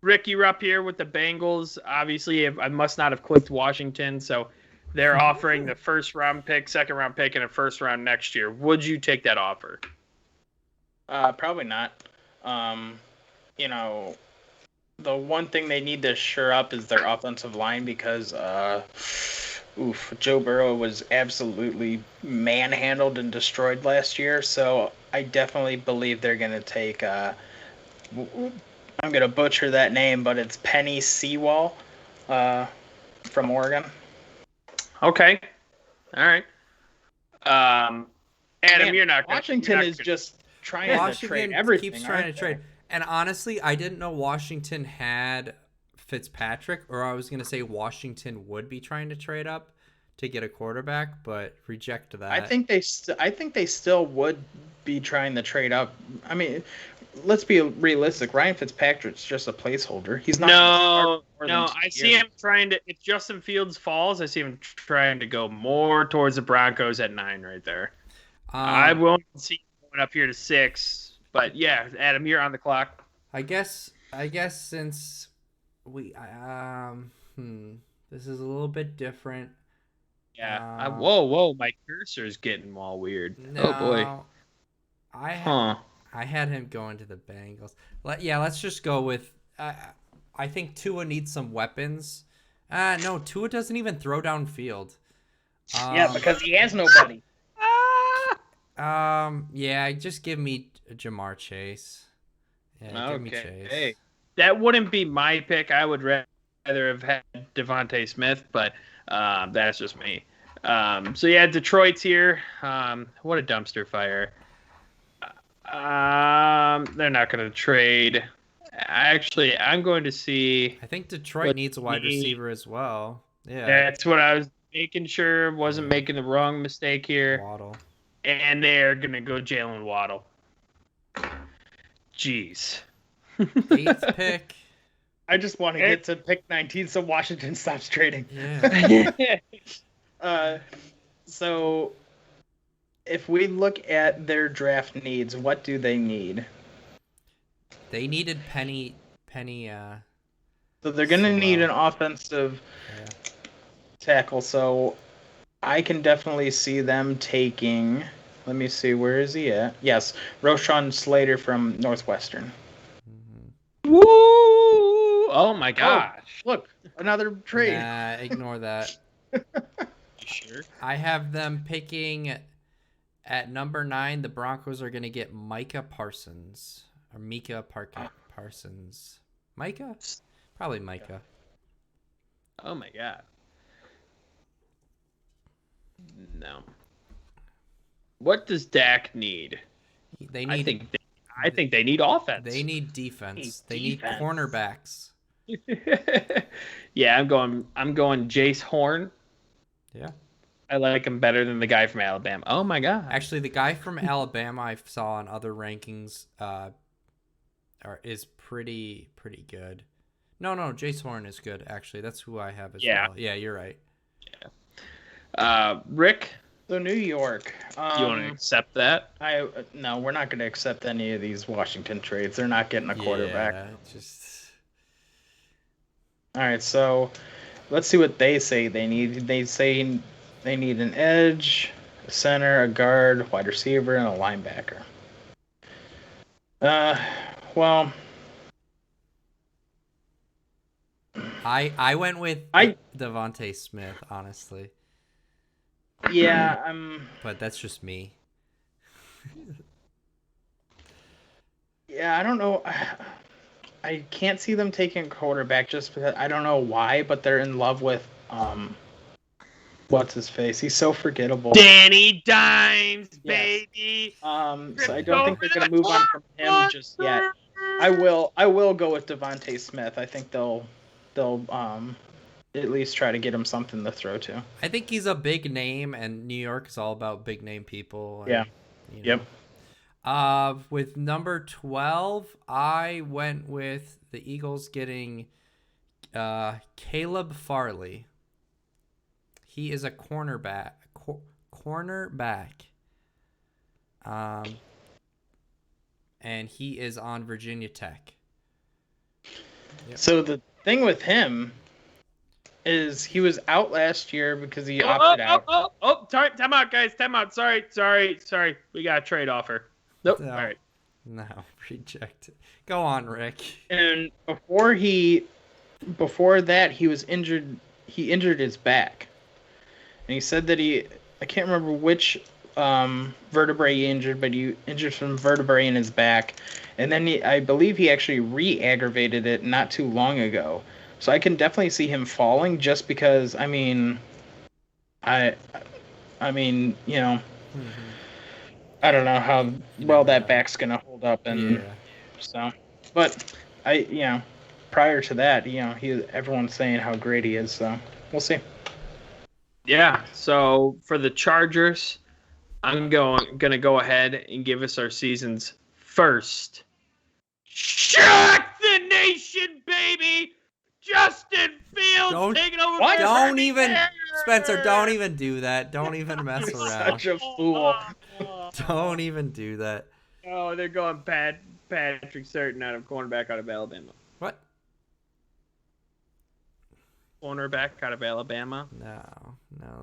Rick, you're up here with the Bengals. Obviously, I must not have clicked Washington. So, they're offering the first round pick, second round pick, and a first round next year. Would you take that offer? Probably not. The one thing they need to shore up is their offensive line because, Joe Burrow was absolutely manhandled and destroyed last year. So I definitely believe they're going to take, I'm going to butcher that name, but it's Penny Sewell from Oregon. Okay. All right. Adam, you're not. Washington is just trying to trade everything. Keeps trying to trade. And honestly, I didn't know Washington had Fitzpatrick, or I was going to say Washington would be trying to trade up to get a quarterback, but reject that. I think they still would be trying to trade up. I mean, let's be realistic. Ryan Fitzpatrick's just a placeholder. He's not. No. I see him trying to. If Justin Fields falls, I see him trying to go more towards the Broncos at 9 right there. I won't see him going up here to 6. But yeah, Adam, you're on the clock. I guess since we this is a little bit different. Yeah. Whoa, my cursor's getting all weird. No, Oh boy. I I had him going to the Bengals. Let's just go with. I think Tua needs some weapons. No, Tua doesn't even throw downfield. Yeah, because he has nobody. Yeah, just give me Jamar Chase. Yeah, give me Chase. Hey, that wouldn't be my pick. I would rather have had Devontae Smith, but that's just me. So yeah, Detroit's here. What a dumpster fire. They're not going to trade. Actually, I'm going to see. I think Detroit needs a wide receiver as well. Yeah, that's what I was making sure. Wasn't making the wrong mistake here. Waddle. And they're going to go Jalen Waddle. Jeez. 8th pick. I just want to get to pick 19 so Washington stops trading. Yeah. So if we look at their draft needs, what do they need? They needed Penny. So they're going to need an offensive tackle. So I can definitely see them taking. Let me see, where is he at? Yes, Roshan Slater from Northwestern. Mm-hmm. Woo! Oh my gosh! Oh, look, another trade. Nah, ignore that. Sure. I have them picking at number 9. The Broncos are going to get Micah Parsons. Or Micah Parsons. Micah? Probably Micah. Oh my god. No. What does Dak need? They need. I think they need offense. They need defense. They need cornerbacks. Yeah, I'm going Jace Horn. Yeah. I like him better than the guy from Alabama. Oh my god. Actually, the guy from Alabama I saw on other rankings is pretty good. No, Jace Horn is good, actually. That's who I have as well. Yeah, you're right. Yeah. Rick? So New York. You want to accept that? No, we're not going to accept any of these Washington trades. They're not getting a quarterback. Yeah, just... All right, so let's see what they say they need. They say they need an edge, a center, a guard, wide receiver, and a linebacker. Well, I went with Devontae Smith, honestly. Yeah, But that's just me. Yeah, I don't know. I can't see them taking a quarterback just because I don't know why, but they're in love with what's his face? He's so forgettable. Danny Dimes, baby. So I don't think they're gonna move on from him just yet. I will go with Devontae Smith. I think they'll at least try to get him something to throw to. I think he's a big name, and New York is all about big name people. And, yeah. Yep. With number 12, I went with the Eagles getting Caleb Farley. He is a cornerback. And he is on Virginia Tech. Yep. So the thing with him is he was out last year because he opted out. Sorry, time out, guys. Time out. Sorry. We got a trade offer. Nope. No. All right. No, reject it. Go on, Rick. And before that, he was injured. He injured his back, and he said that I can't remember which vertebrae he injured, but he injured some vertebrae in his back, and then I believe he actually re-aggravated it not too long ago. So I can definitely see him falling, just because I mean, you know. Mm-hmm. I don't know how well that back's gonna hold up, and so. But prior to that, everyone's saying how great he is, so we'll see. Yeah. So for the Chargers, I'm gonna go ahead and give us our season's first. Shock the nation, baby! Justin Fields taking over. What? Don't even, Spencer. Don't even do that. Don't even mess around. Such a fool. Don't even do that. Oh, they're going Patrick Surtain cornerback out of Alabama. What? Cornerback out of Alabama? No,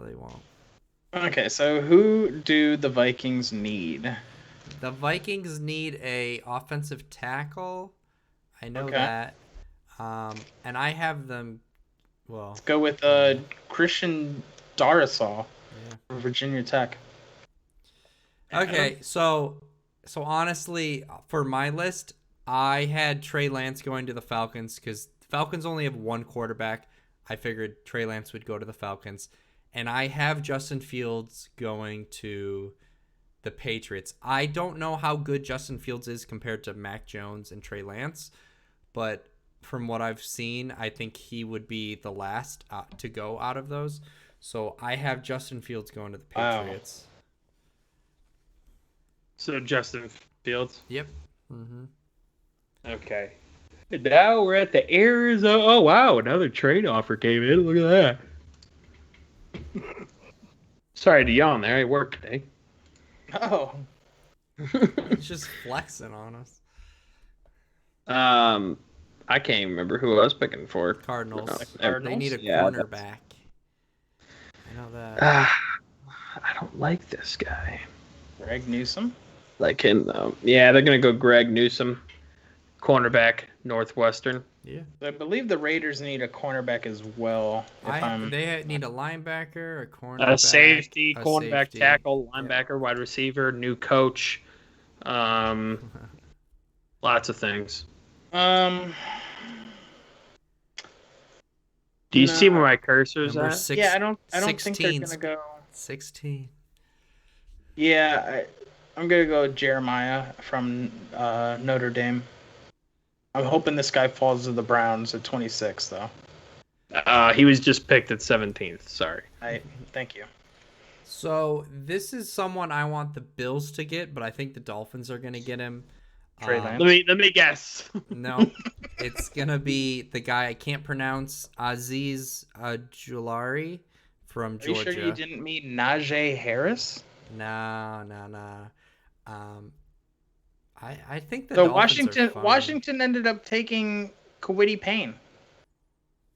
they won't. Okay, so who do the Vikings need? The Vikings need a offensive tackle. I know Okay. that. And I have them. Well, Let's go with Christian Darrisaw yeah. from Virginia Tech. Okay, so honestly, for my list, I had Trey Lance going to the Falcons because the Falcons only have one quarterback. I figured Trey Lance would go to the Falcons. And I have Justin Fields going to the Patriots. I don't know how good Justin Fields is compared to Mac Jones and Trey Lance, but from what I've seen, I think he would be the last to go out of those. So I have Justin Fields going to the Patriots. Wow. So Justin Fields. Yep. Mm-hmm. Okay. Now we're at the Arizona. Oh wow, another trade offer came in. Look at that. Sorry to yawn there. I work today. Oh. It's just flexing on us. I can't even remember who I was picking for. Cardinals. Cardinals? They need a Yeah, cornerback. I know that. I don't like this guy. Greg Newsome. Like him though. Yeah, they're gonna go Greg Newsome, cornerback, Northwestern. Yeah. I believe the Raiders need a cornerback as well. They need a linebacker, a cornerback, A safety, a cornerback, safety. tackle, linebacker, wide receiver, new coach. Lots of things. Do you see where my cursor's Number at? six, Yeah, I don't think 16. they're gonna go. 16. Yeah, I'm gonna go Jeremiah from Notre Dame. I'm hoping this guy falls to the Browns at 26, though. He was just picked at 17th. Sorry. Thank you. So this is someone I want the Bills to get, but I think the Dolphins are gonna get him. Trey Lance. Let me guess. No, it's gonna be the guy I can't pronounce, Aziz Julari from Are Georgia. you sure you didn't meet Najee Harris? No. I think the So Dolphins are fine. Washington ended up taking Kwity Payne.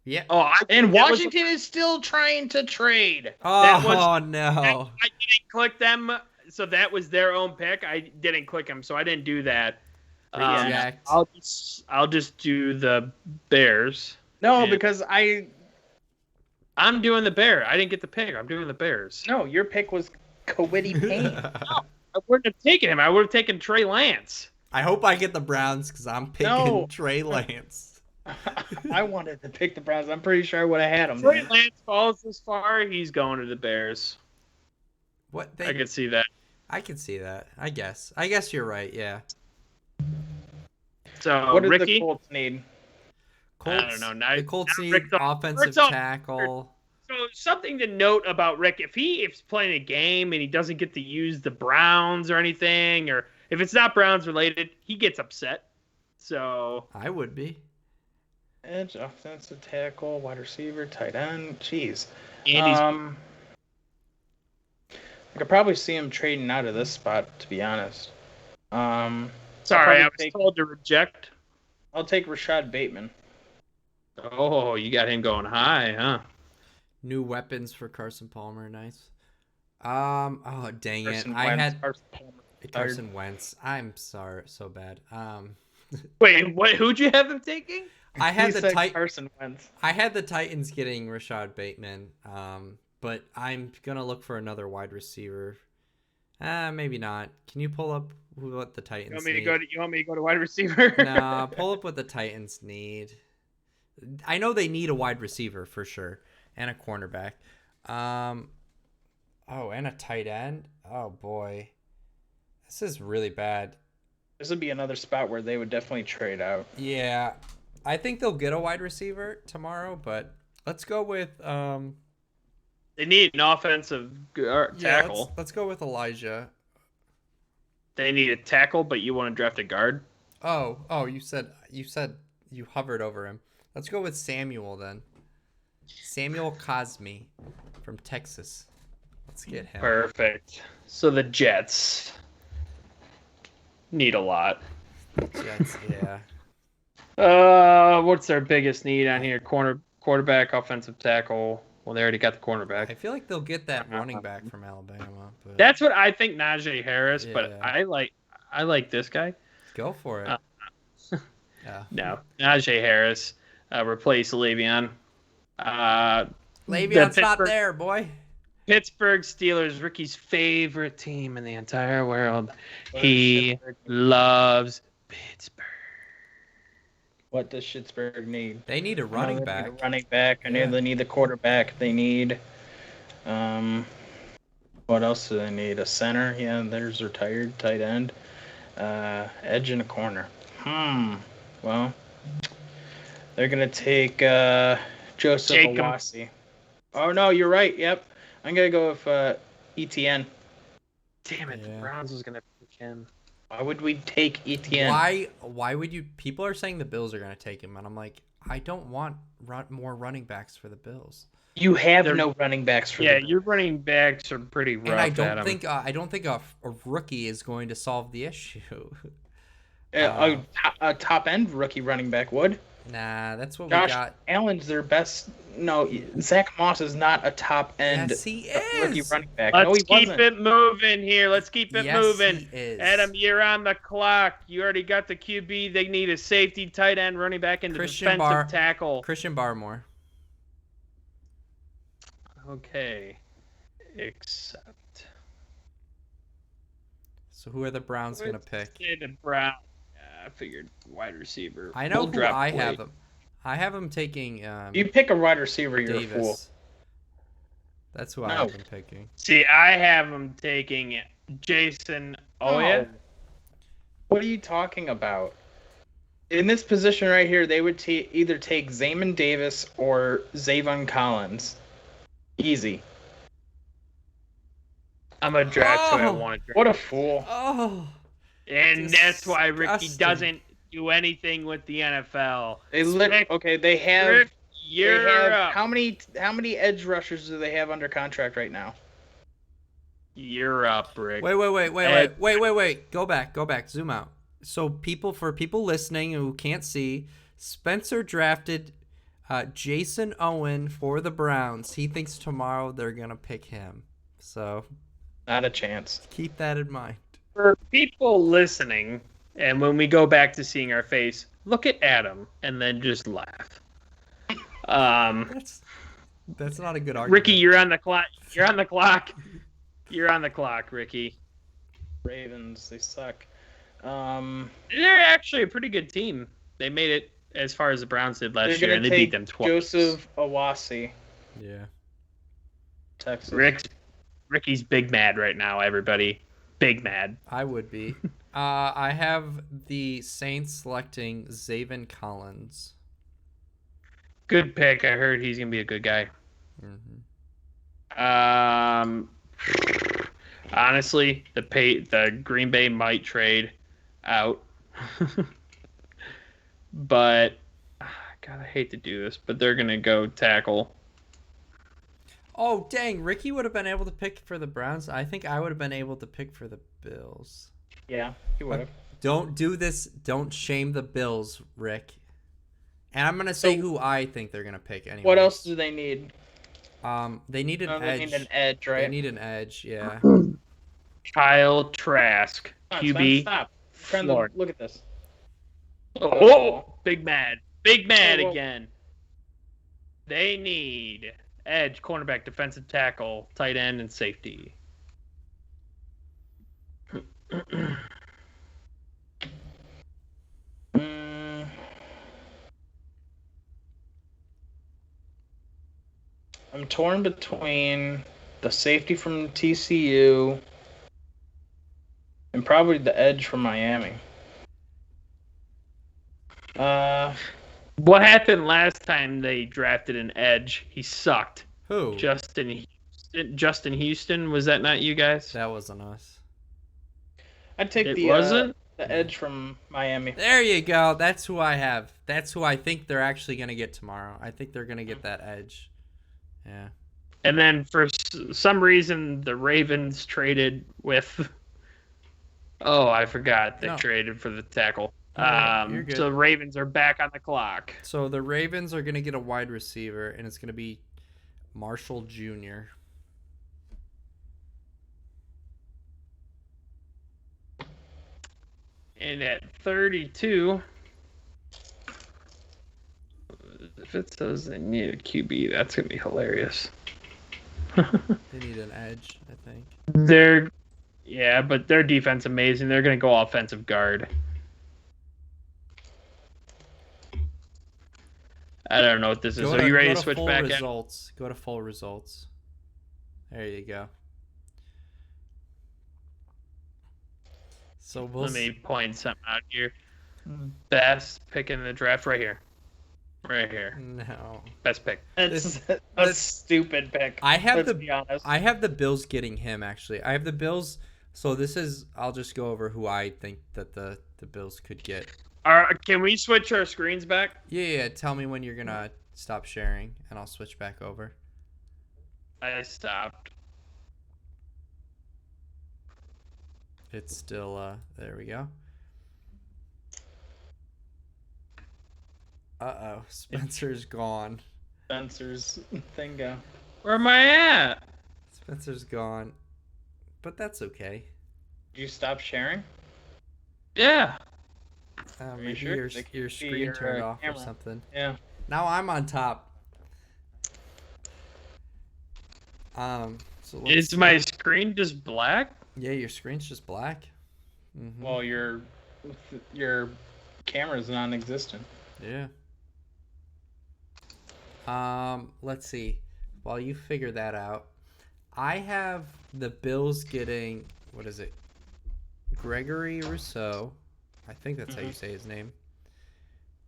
Yeah. And Washington is still trying to trade. Oh no. I didn't click them, so that was their own pick. I didn't click them, so I didn't do that. Reject. I'll just do the Bears. No, Yeah. because I'm doing the Bear. I didn't get the pick. I'm doing the Bears. No, your pick was Kwity Payne. I wouldn't have taken him. I would have taken Trey Lance. I hope I get the Browns because I'm picking Trey Lance. I wanted to pick the Browns. I'm pretty sure I would have had him. Trey Lance falls this far. He's going to the Bears. What? I could see that. I can see that. I guess you're right. Yeah. So What does Ricky, the Colts need? I don't know. Now, The Colts now need Rick's offensive on- tackle. So something to note about Rick: if he's playing a game and he doesn't get to use the Browns or anything, or if it's not Browns related, he gets upset. So I would be. Edge, offensive tackle, wide receiver, tight end. Jeez. Andy's I could probably see him trading out of this spot, to be honest. sorry, I was take- told to reject. I'll take Rashad Bateman. Oh, you got him going high, huh? New weapons for Carson Palmer. Nice. Oh dang Carson it! I Wentz, had Carson Palmer. Carson Wentz. I'm sorry, so bad. Wait, what? Who'd you have him taking? I had He the said Carson Wentz. I had the Titans getting Rashad Bateman. But I'm gonna look for another wide receiver. Maybe not. Can you pull up what the Titans You want me need? to go to wide receiver? Nah, pull up what the Titans need. I know they need a wide receiver for sure and a cornerback. Oh, and a tight end. Oh boy, this is really bad. This would be another spot where they would definitely trade out. Yeah, I think they'll get a wide receiver tomorrow, but let's go with They need an offensive tackle. Let's go with Elijah. They need a tackle, but you want to draft a guard? Oh, you said you hovered over him. Let's go with Samuel then. Samuel Cosme from Texas. Let's get him. Perfect. So the Jets need a lot. Jets, yeah. What's their biggest need on here? Quarterback, offensive tackle. Well, they already got the cornerback. I feel like they'll get that running back from Alabama. But That's what I think, Najee Harris. But Yeah. I I like this guy. Go for it. Yeah. No, Najee Harris replace Le'Veon. Le'Veon's not there, boy. Pittsburgh Steelers, Ricky's favorite team in the entire world. He loves Pittsburgh. What does Pittsburgh need? They need a running back. Need a running back. I know they need the quarterback. They need, what else do they need? A center. Yeah, there's retired tight end. Edge in a corner. Well, they're gonna take Joseph Owasi. Oh no, you're right. Yep, I'm gonna go with ETN. Damn it, the Browns was gonna pick him. Why would we take ETN? Why would you? People are saying the Bills are gonna take him, and I'm like, I don't want more running backs for the Bills. You have no running backs for the Bills. Your running backs are pretty rough. And I don't think a rookie is going to solve the issue. A top end rookie running back would. Nah, that's what Josh we got. Allen's their best. No, Zach Moss is not a top end rookie running back. Let's keep it moving here. Let's keep it moving. He is. Adam, you're on the clock. You already got the QB. They need a safety, tight end, running back, and defensive tackle. Christian Barmore. Okay. Accept. So who are the Browns going to pick? The Browns. I figured wide receiver. I know who I have them. I have them taking. You pick a wide receiver, you're Davis. a fool. That's who I have them picking. See, I have them taking Jason. Oh yeah. What are you talking about? In this position right here, they would either take Zaymon Davis or Zavon Collins. Easy. I'm a draft, so I want to draft. What a fool. Oh. And that's why Ricky doesn't do anything with the NFL. They have Europe. How many edge rushers do they have under contract right now? You're up, Rick. Wait. Go back. Zoom out. So for people listening who can't see, Spencer drafted Jason Owen for the Browns. He thinks tomorrow they're going to pick him. So not a chance. Keep that in mind. For people listening, and when we go back to seeing our face, look at Adam and then just laugh. That's not a good argument. Ricky, you're on the clock. You're on the clock, Ricky. Ravens, they suck. They're actually a pretty good team. They made it as far as the Browns did last year, and they beat them twice. Joseph Owasi. Yeah. Texas. Ricky's big mad right now, everybody. Big mad. I would be. I have the Saints selecting Zavon Collins. Good pick. I heard he's gonna be a good guy. Mm-hmm. Honestly, the Green Bay might trade out, but God, I hate to do this, but they're gonna go tackle. Oh, dang. Ricky would have been able to pick for the Browns. I think I would have been able to pick for the Bills. Yeah, he would have. Don't do this. Don't shame the Bills, Rick. And I'm going to say who I think they're going to pick anyway. What else do they need? They need an edge. They need an edge, right? They need an edge, yeah. Kyle Trask, QB. Stop. Look at this. Oh, big mad again. They need edge, cornerback, defensive tackle, tight end, and safety. I'm torn between the safety from TCU and probably the edge from Miami. What happened last time they drafted an edge? He sucked. Who? Justin Houston. Was that not you guys? That wasn't us. I'd take wasn't? The edge from Miami. There you go. That's who I have. That's who I think they're actually going to get tomorrow. I think they're going to get that edge. Yeah. And then for some reason, the Ravens traded with... Oh, I forgot. They traded for the tackle. You're good. So the Ravens are back on the clock. So the Ravens are going to get a wide receiver, and it's going to be Marshall Jr. And at 32, if it says they need a QB, that's going to be hilarious. They need an edge, I think. But their defense amazing. They're going to go offensive guard. I don't know what this is. Are you ready to switch back? Results. Go to full results. There you go. So let me point something out here. Best pick in the draft right here. Right here. No. Best pick. That's a stupid pick. I have be honest. I have the Bills getting him actually. I have the Bills. So I'll just go over who I think that the Bills could get. Can we switch our screens back? Yeah. Tell me when you're gonna stop sharing, and I'll switch back over. I stopped. It's still there we go. Uh-oh, Spencer's gone. Spencer's thing go. Where am I at? Spencer's gone. But that's okay. Did you stop sharing? Yeah. Maybe sure? your screen turned off camera. or something. Yeah. Now I'm on top. So is my screen just black? Yeah, your screen's just black. Mm-hmm. Well, your camera's non-existent. Yeah. Let's see. While you figure that out, I have the Bills getting, what is it? Gregory Rousseau. I think that's how you say his name.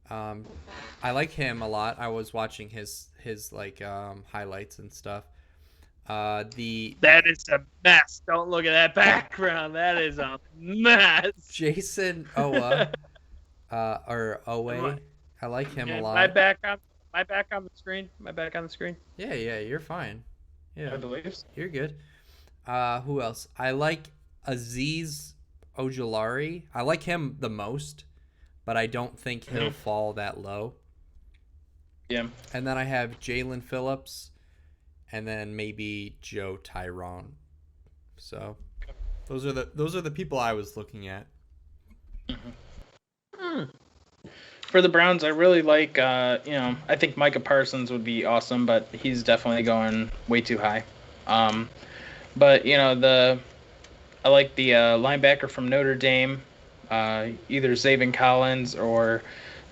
I like him a lot. I was watching his like highlights and stuff. That is a mess. Don't look at that background. That is a mess. Jason Owa, or Owe. I like him a lot. My back on the screen. Yeah, you're fine. Yeah, I believe so. You're good. Who else? I like Azeez Ojulari. I like him the most, but I don't think he'll fall that low. Yeah. And then I have Jalen Phillips, and then maybe Joe Tyrone. So those are the people I was looking at. For the Browns, I really like, I think Micah Parsons would be awesome, but he's definitely going way too high. But I like the linebacker from Notre Dame, either Zaven Collins or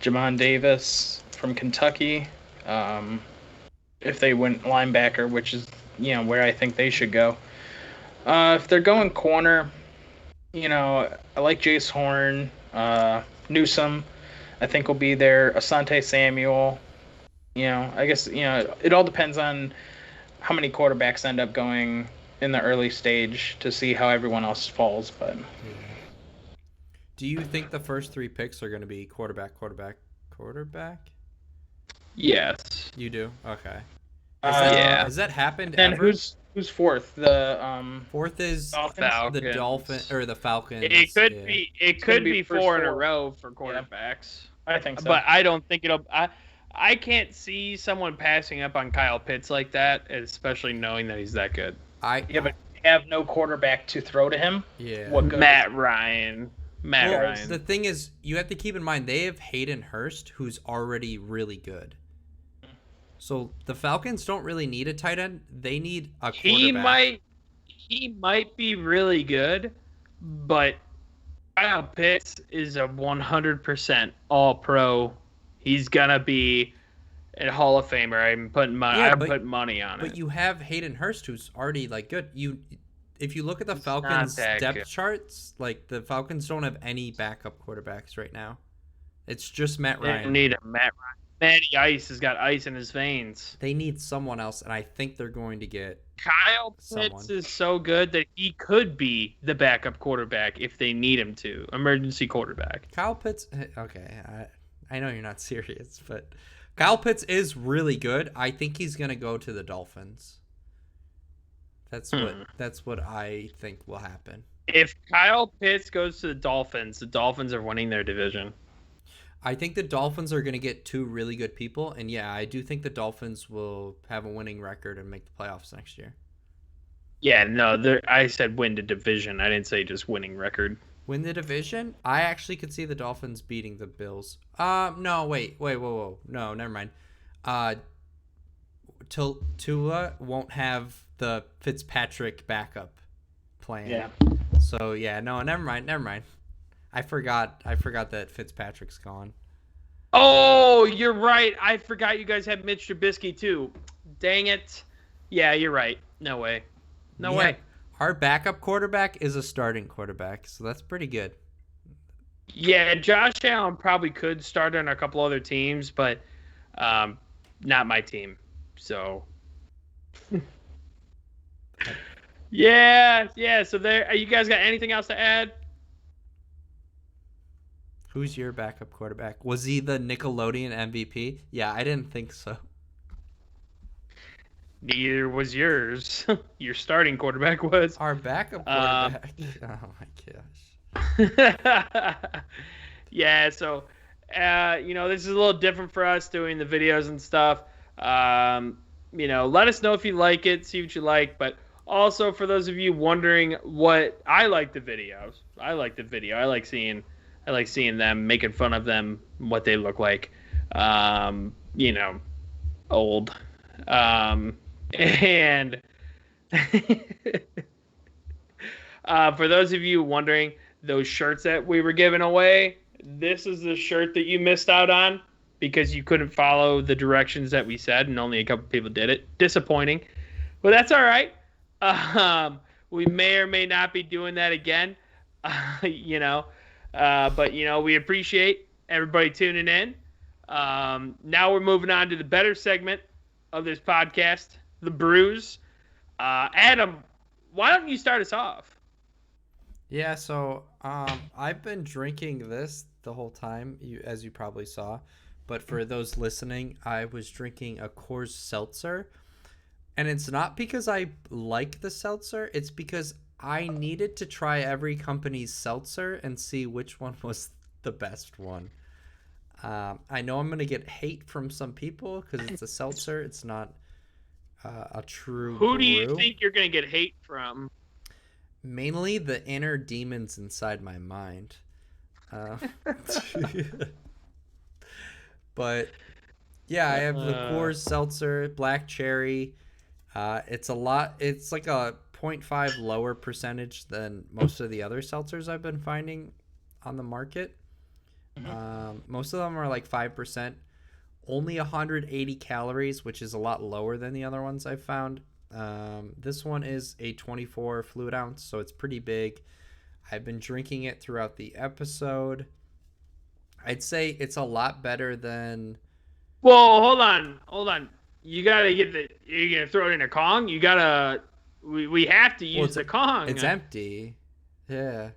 Jamon Davis from Kentucky. If they went linebacker, which is where I think they should go. If they're going corner, I like Jace Horn, Newsome. I think will be there. Asante Samuel. I guess it all depends on how many quarterbacks end up going in the early stage to see how everyone else falls. But do you think the first 3 picks are going to be quarterback? Yes. You do? Okay. Yeah. Has that happened then ever? Who's fourth? The fourth is Falcons. the Dolphins or the Falcons. It could be 4 in a row for quarterbacks. Yeah. I think so. But I don't think it'll. I can't see someone passing up on Kyle Pitts like that, especially knowing that he's that good. But you have no quarterback to throw to him. Yeah. Matt Ryan. Ryan. The thing is, you have to keep in mind they have Hayden Hurst, who's already really good. So the Falcons don't really need a tight end. They need a quarterback. He might be really good, but Kyle Pitts is a 100% All-Pro. He's gonna be a Hall of Famer. I'm putting money on it. But you have Hayden Hurst, who's already like good. If you look at the Falcons depth charts, like the Falcons don't have any backup quarterbacks right now. It's just Matt Ryan. They don't need a Matt Ryan. Matty Ice has got ice in his veins. They need someone else, and I think they're going to get Kyle Pitts is so good that he could be the backup quarterback if they need him to. Emergency quarterback. Kyle Pitts, okay, I know you're not serious, but Kyle Pitts is really good. I think he's going to go to the Dolphins. That's what I think will happen. If Kyle Pitts goes to the Dolphins are winning their division. I think the Dolphins are going to get 2 really good people, and yeah, I do think the Dolphins will have a winning record and make the playoffs next year. Yeah, no, I said win the division. I didn't say just winning record. Win the division? I actually could see the Dolphins beating the Bills. No, wait, whoa. No, never mind. Tua won't have the Fitzpatrick backup plan. Yeah. So yeah, no, never mind. I forgot that Fitzpatrick's gone. Oh, you're right. I forgot you guys had Mitch Trubisky too. Dang it. Yeah, you're right. No way. No way. Our backup quarterback is a starting quarterback, so that's pretty good. Yeah, Josh Allen probably could start on a couple other teams, but not my team. So yeah. So there. You guys got anything else to add? Who's your backup quarterback? Was he the Nickelodeon MVP? Yeah, I didn't think so. Neither was yours. Your starting quarterback was. Our backup quarterback. Oh my gosh. Yeah, so this is a little different for us doing the videos and stuff. Let us know if you like it, see what you like, but also for those of you wondering what I like the videos. I like the video. I like seeing them, making fun of them, what they look like. Old. And for those of you wondering, those shirts that we were giving away, this is the shirt that you missed out on because you couldn't follow the directions that we said and only a couple people did it. Disappointing, but that's all right. We may or may not be doing that again, but we appreciate everybody tuning in. Now we're moving on to the better segment of this podcast, the Brews. Adam, why don't you start us off? Yeah, so I've been drinking this the whole time, as you probably saw. But for those listening, I was drinking a Coors Seltzer. And it's not because I like the seltzer. It's because I needed to try every company's seltzer and see which one was the best one. I know I'm going to get hate from some people because it's a seltzer. It's not a true Who do you brew. think you're going to get hate from? Mainly the inner demons inside my mind. But yeah, I have the Coors Seltzer, black cherry. It's like a 0.5 lower percentage than most of the other seltzers I've been finding on the market. Most of them are like 5%, only 180 calories, which is a lot lower than the other ones I've found. This one is a 24 fluid ounce, so it's pretty big. I've been drinking it throughout the episode. I'd say it's a lot better than... Well, hold on. You gotta you're gonna throw it in a Kong? We have to use the Kong. It's empty. Yeah.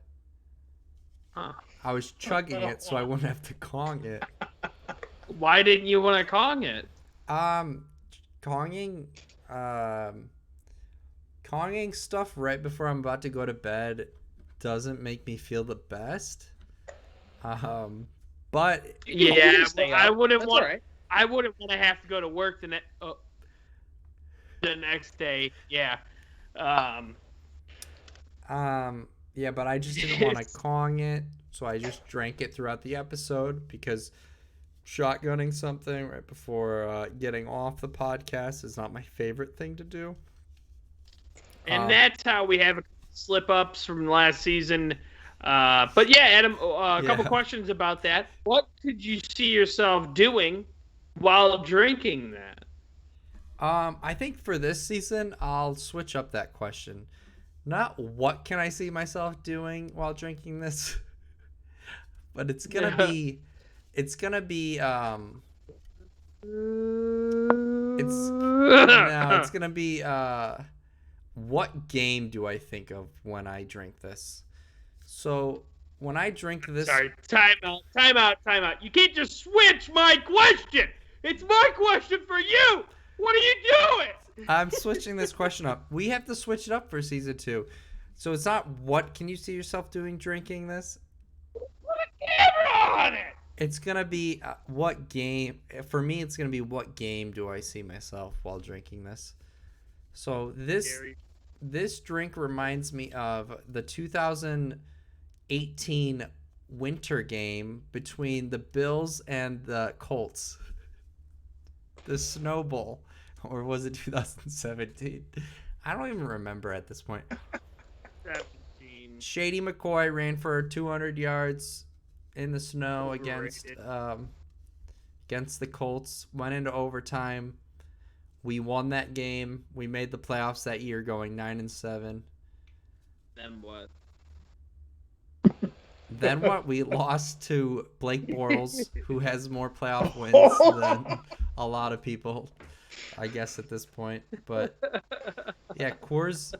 Huh. I was chugging it so I wouldn't have to Kong it. Why didn't you want to Kong it? Konging stuff right before I'm about to go to bed doesn't make me feel the best. But yeah, I wouldn't want. Right. I wouldn't want to have to go to work the next day. Yeah. Yeah, but I just didn't want to Kong it, so I just drank it throughout the episode because shotgunning something right before getting off the podcast is not my favorite thing to do. And that's how we have slip-ups from last season. But yeah, Adam, a couple questions about that. What could you see yourself doing while drinking that? I think for this season, I'll switch up that question. Not what can I see myself doing while drinking this, but it's gonna be what game do I think of when I drink this? So when I drink this... Sorry, time out. You can't just switch my question. It's my question for you. What are you doing? I'm switching this question up. We have to switch it up for season 2. So it's not what can you see yourself doing drinking this? Put a camera on it. It's going to be what game... For me, it's going to be what game do I see myself while drinking this? So this drink reminds me of the 2018 2018 winter game between the Bills and the Colts. The Snow Bowl. Or was it 2017? I don't even remember at this point. 17. Shady McCoy ran for 200 yards in the snow against the Colts. Went into overtime. We won that game. We made the playoffs that year, going 9-7. Then what? Then what? We lost to Blake Bortles, who has more playoff wins than a lot of people, I guess, at this point. But yeah, Coors,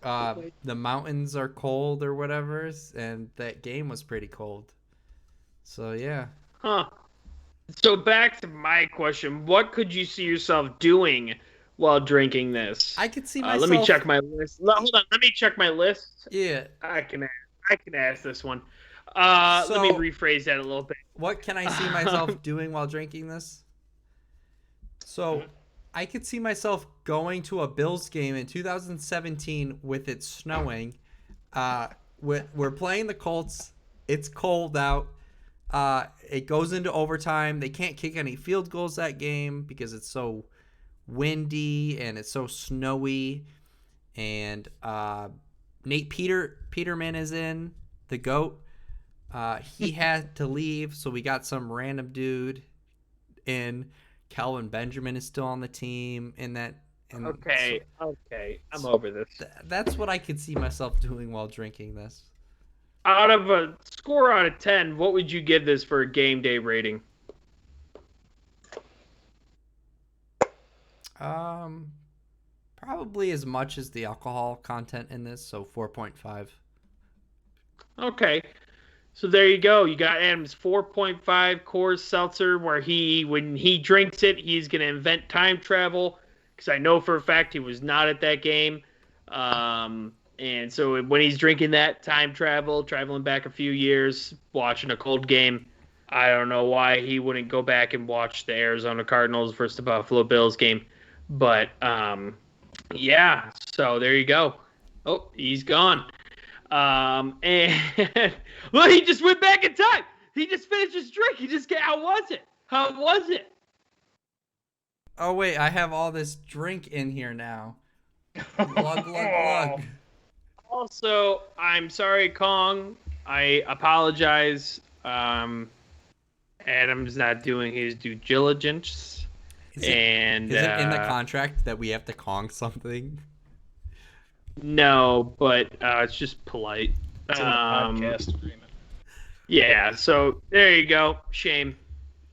the mountains are cold or whatever, and that game was pretty cold. So yeah. Huh. So back to my question: what could you see yourself doing while drinking this? I could see myself. Let me check my list. Hold on. Let me check my list. Yeah. I can ask this one. Let me rephrase that a little bit. What can I see myself doing while drinking this? So, I could see myself going to a Bills game in 2017 with it snowing. We're playing the Colts. It's cold out. It goes into overtime. They can't kick any field goals that game because it's so windy and it's so snowy. And Nate Peterman is in, the GOAT. He had to leave, so we got some random dude in. Calvin Benjamin is still on the team. Okay, I'm over this. That's what I could see myself doing while drinking this. Out of a score out of 10, what would you give this for a game day rating? Probably as much as the alcohol content in this, so 4.5. Okay. So there you go. You got Adam's 4.5 Coors Seltzer, where when he drinks it, he's going to invent time travel, because I know for a fact he was not at that game. And so when he's drinking that, traveling back a few years, watching a cold game, I don't know why he wouldn't go back and watch the Arizona Cardinals versus the Buffalo Bills game. But, yeah, so there you go. Oh, he's gone. And well, he just went back in time. He just finished his drink. How was it? Oh, wait, I have all this drink in here now. Glug, glug, glug. Also, I'm sorry, Kong. I apologize. Adam's not doing his due diligence. Is it in the contract that we have to Kong something? No, but it's just polite. It's in the podcast agreement. Yeah, so there you go. Shame.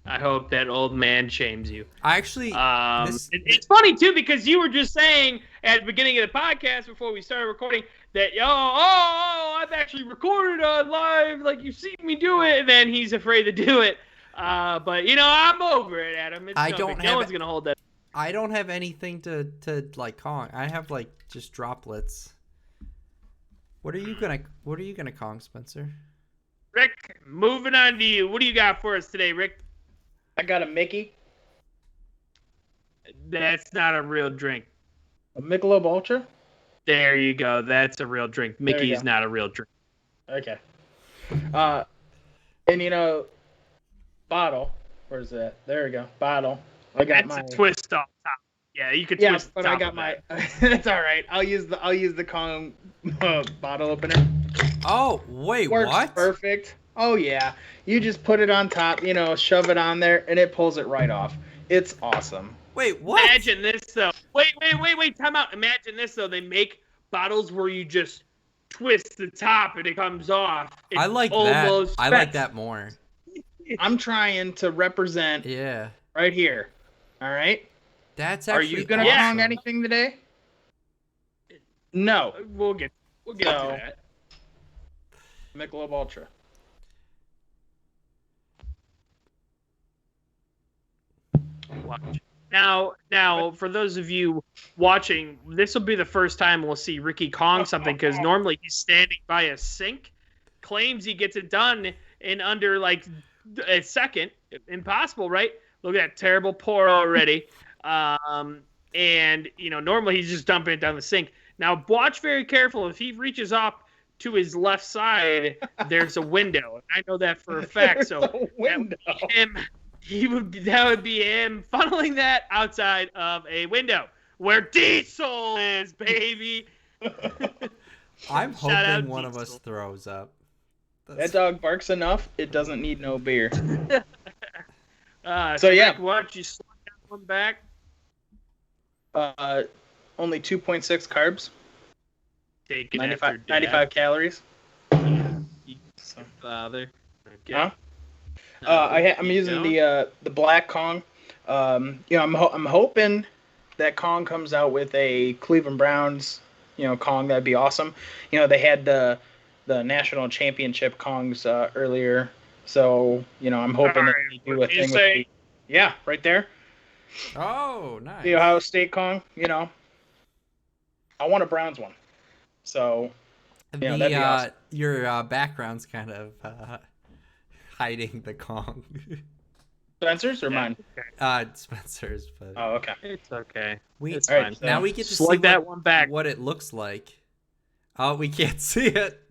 I hope that old man shames you. I actually... it's funny, too, because you were just saying at the beginning of the podcast before we started recording that, I've actually recorded live, like you've seen me do it, and then he's afraid to do it. But, I'm over it, Adam. No one's going to hold that. I don't have anything to like Kong. I have like just droplets. What are you gonna Kong, Spencer? Rick, moving on to you. What do you got for us today, Rick? I got a Mickey. That's not a real drink. A Michelob Ultra? There you go. That's a real drink. Mickey's not a real drink. Okay. And bottle. Where's that? There we go. Bottle. I got That's a twist off top. Yeah, you could twist. Yeah, but I got my. It's all right. I'll use the Kong bottle opener. Oh wait, Works what? Perfect. Oh yeah, you just put it on top. Shove it on there, and it pulls it right off. It's awesome. Wait, what? Imagine this though. Wait. Time out. Imagine this though. They make bottles where you just twist the top and it comes off. I like that. I like that more. I'm trying to represent. Yeah. Right here. All right. That's actually. Are you gonna Kong anything today? No. We'll get to that. Michelob Ultra. Watch. Now, for those of you watching, this will be the first time we'll see Ricky Kong something, because normally he's standing by a sink, claims he gets it done in under like a second. Impossible, right? Look at that terrible pour already. And, normally he's just dumping it down the sink. Now, watch very careful. If he reaches up to his left side, there's a window. I know that for a fact. So A window. That would be him funneling that outside of a window where Diesel is, baby. I'm Shout out hoping one of us Diesel. throws up. That dog barks enough. It doesn't need no beer. So yeah. Rick, why don't you slide that one back? Only 2.6 carbs, Take it 95, after 95 calories. Father. Okay. Huh? I'm Keep using going. the black Kong. I'm hoping that Kong comes out with a Cleveland Browns, Kong. That'd be awesome. They had the national championship Kongs earlier, so I'm hoping that they do a What did you thing with say? yeah, right there, Oh, nice. the Ohio State Kong. I want a Browns one. So that'd be awesome. Your background's kind of hiding the Kong. Spencer's or mine? Spencer's, but Oh, okay. It's okay. we It's All right, fine. so now we get to Slug see that one back. what it looks like. Oh, we can't see it.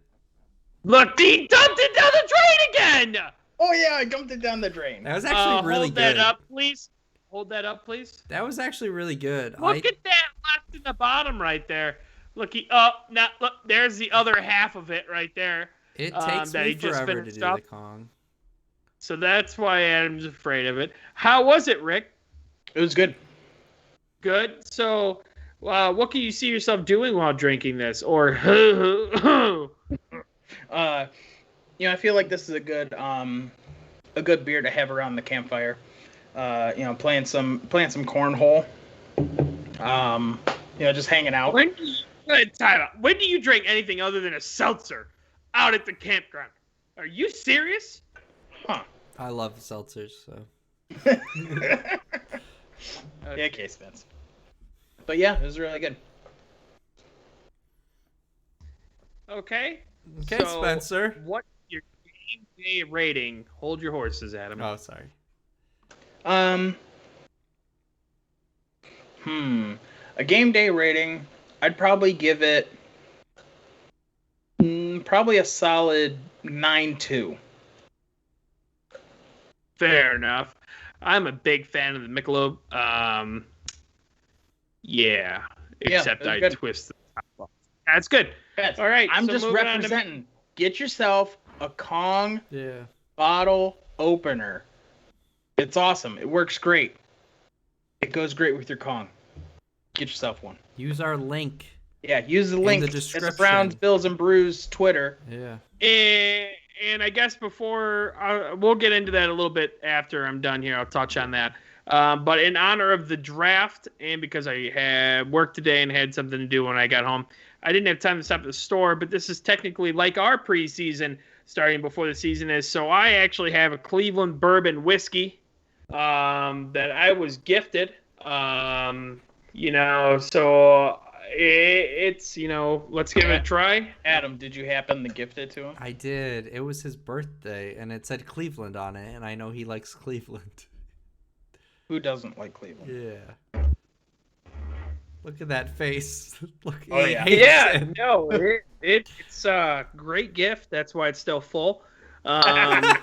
Look, he dumped it down the drain again. Oh yeah, I dumped it down the drain. That was actually really hold good. that up, please. Hold that up, please. That was actually really good. Look at that left in the bottom right there. Look, look. There's the other half of it right there. It takes that me he just forever to finished do up. the Kong. So that's why Adam's afraid of it. How was it, Rick? It was good. Good. So, what can you see yourself doing while drinking this? Or I feel like this is a good beer to have around the campfire. Playing some cornhole. Just hanging out. when do you drink anything other than a seltzer out at the campground? Are you serious? Huh. I love seltzers, so. Yeah, okay, Spence. But yeah, it was really good. Okay. Okay, So, Spencer. What your game day rating? Hold your horses, Adam. Oh, sorry. A game day rating, I'd probably give it probably a solid 9.2. Fair enough. I'm a big fan of the Michelob. Yeah. Except that's I good. twist the top off. That's good. All right. I'm so just moving on to- representing. Get yourself a Kong Yeah. bottle opener. It's awesome. It works great. It goes great with your Kong. Get yourself one. Use our link. Yeah, use the In link. the It's the description. Browns, Bills, and Brews Twitter. Yeah. And I guess before we'll get into that a little bit after I'm done here. I'll touch on that. But in honor of the draft, and because I had work today and had something to do when I got home, I didn't have time to stop at the store. But this is technically like our preseason, starting before the season is. So I actually have a Cleveland bourbon whiskey that I was gifted. So it's let's give it a try. Adam, did you happen to gift it to him? I did. It was his birthday, and it said Cleveland on it, and I know he likes Cleveland. Who doesn't like Cleveland? Yeah. Look at that face. Look, Oh, he yeah. hates Yeah, it. no, it's a great gift. That's why it's still full. It's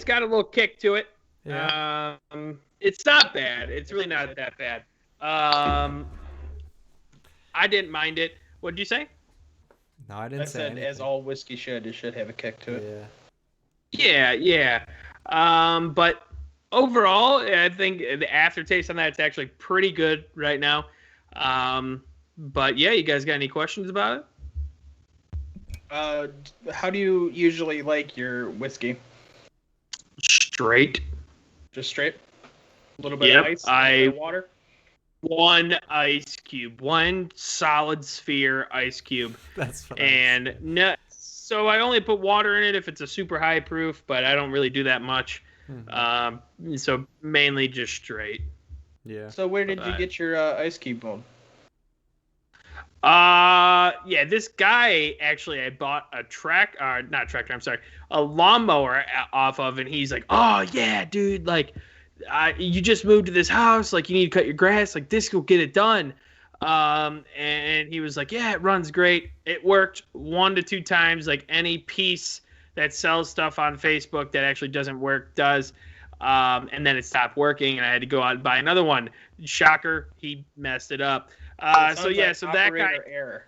got a little kick to it. Yeah. It's not bad. It's really not that bad. I didn't mind it. What'd you say? No, I didn't I say said, anything. as all whiskey should, it should have a kick to it. Yeah. Yeah. But overall, I think the aftertaste on that it's actually pretty good right now. But yeah, you guys got any questions about it? How do you usually like your whiskey? Straight. Just straight? A little bit Yep, of ice? A little bit of water? One ice cube, one solid sphere ice cube. That's fine. And no, so I only put water in it if it's a super high proof, but I don't really do that much. So mainly just straight. Yeah. So where did you get your ice cube mold? Yeah, this guy actually I bought a lawnmower off of, and he's like, oh yeah, dude, like, you just moved to this house, like you need to cut your grass, like this will get it done. And he was like, yeah, it runs great. It worked 1 to 2 times, like any piece that sells stuff on Facebook that actually doesn't work does. And then it stopped working, and I had to go out and buy another one. Shocker, he messed it up. So that guy. Error.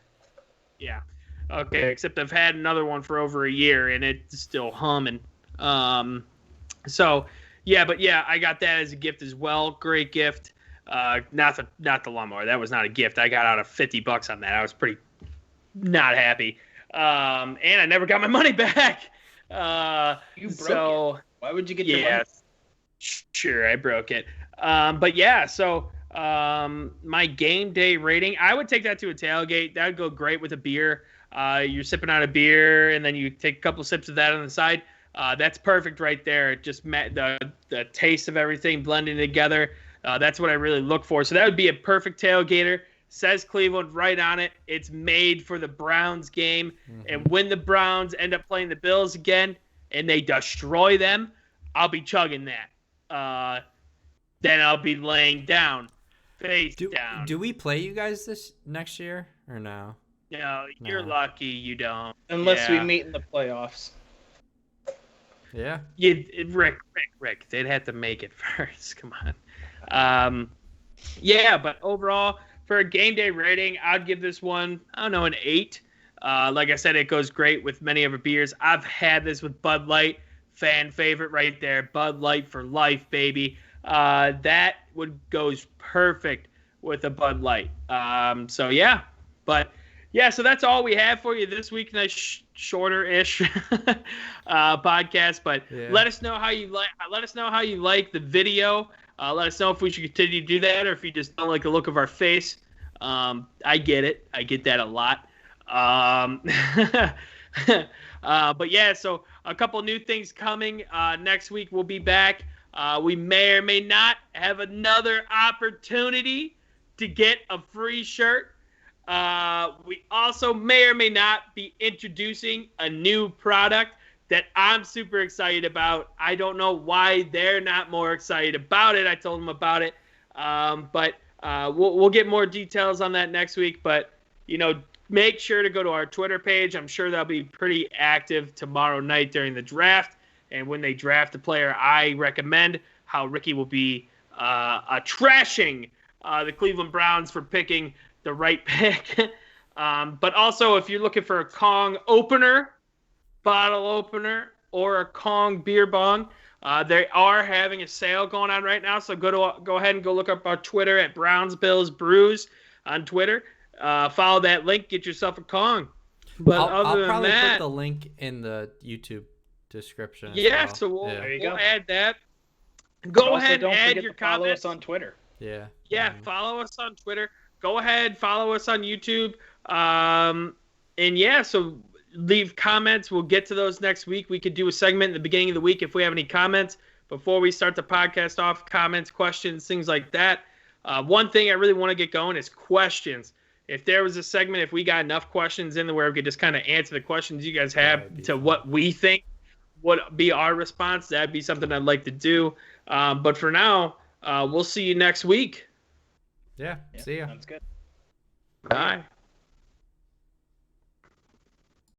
Yeah. Okay, except I've had another one for over a year, and it's still humming. I got that as a gift as well. Great gift. Not the lawnmower. That was not a gift. I got out of $50 on that. I was pretty not happy. And I never got my money back. You broke it. Why would you get your money? Sure, I broke it. My game day rating, I would take that to a tailgate. That would go great with a beer. You're sipping on a beer, and then you take a couple sips of that on the side. That's perfect right there. Just the taste of everything blending together. That's what I really look for. So that would be a perfect tailgater. Says Cleveland right on it. It's made for the Browns game. Mm-hmm. And when the Browns end up playing the Bills again and they destroy them, I'll be chugging that. Then I'll be laying down, face down. Do we play you guys this next year or no? No, you're lucky you don't. Unless we meet in the playoffs. Yeah. Rick, they'd have to make it first. Come on. But overall, for a game day rating, I'd give this one, an 8. Like I said, it goes great with many of our beers. I've had this with Bud Light, fan favorite right there. Bud Light for life, baby. That goes perfect with a Bud Light. So that's all we have for you this week. Nice shorter-ish podcast, but let us know how you like. Let us know how you like the video. Let us know if we should continue to do that, or if you just don't like the look of our face. I get it. I get that a lot. So a couple new things coming. Next week we'll be back. We may or may not have another opportunity to get a free shirt. We also may or may not be introducing a new product that I'm super excited about. I don't know why they're not more excited about it. I told them about it. We'll get more details on that next week. But, make sure to go to our Twitter page. I'm sure they'll be pretty active tomorrow night during the draft. And when they draft a player, I recommend how Ricky will be trashing the Cleveland Browns for picking the right pick. But also, if you're looking for a Kong bottle opener, or a Kong beer bong, they are having a sale going on right now. So go ahead and go look up our Twitter at Browns Bills Brews on Twitter. Follow that link, get yourself a Kong. But I'll probably put the link in the YouTube description. So we'll add that. Go ahead and add your comments. Follow us on Twitter. Follow us on Twitter. Go ahead, follow us on YouTube. So leave comments. We'll get to those next week. We could do a segment in the beginning of the week if we have any comments before we start the podcast off. Comments, questions, things like that. One thing I really want to get going is questions. If there was a segment, if we got enough questions in there where we could just kind of answer the questions you guys have to what we think would be our response, that'd be something I'd like to do. But for now, we'll see you next week. See ya. Sounds good. Bye.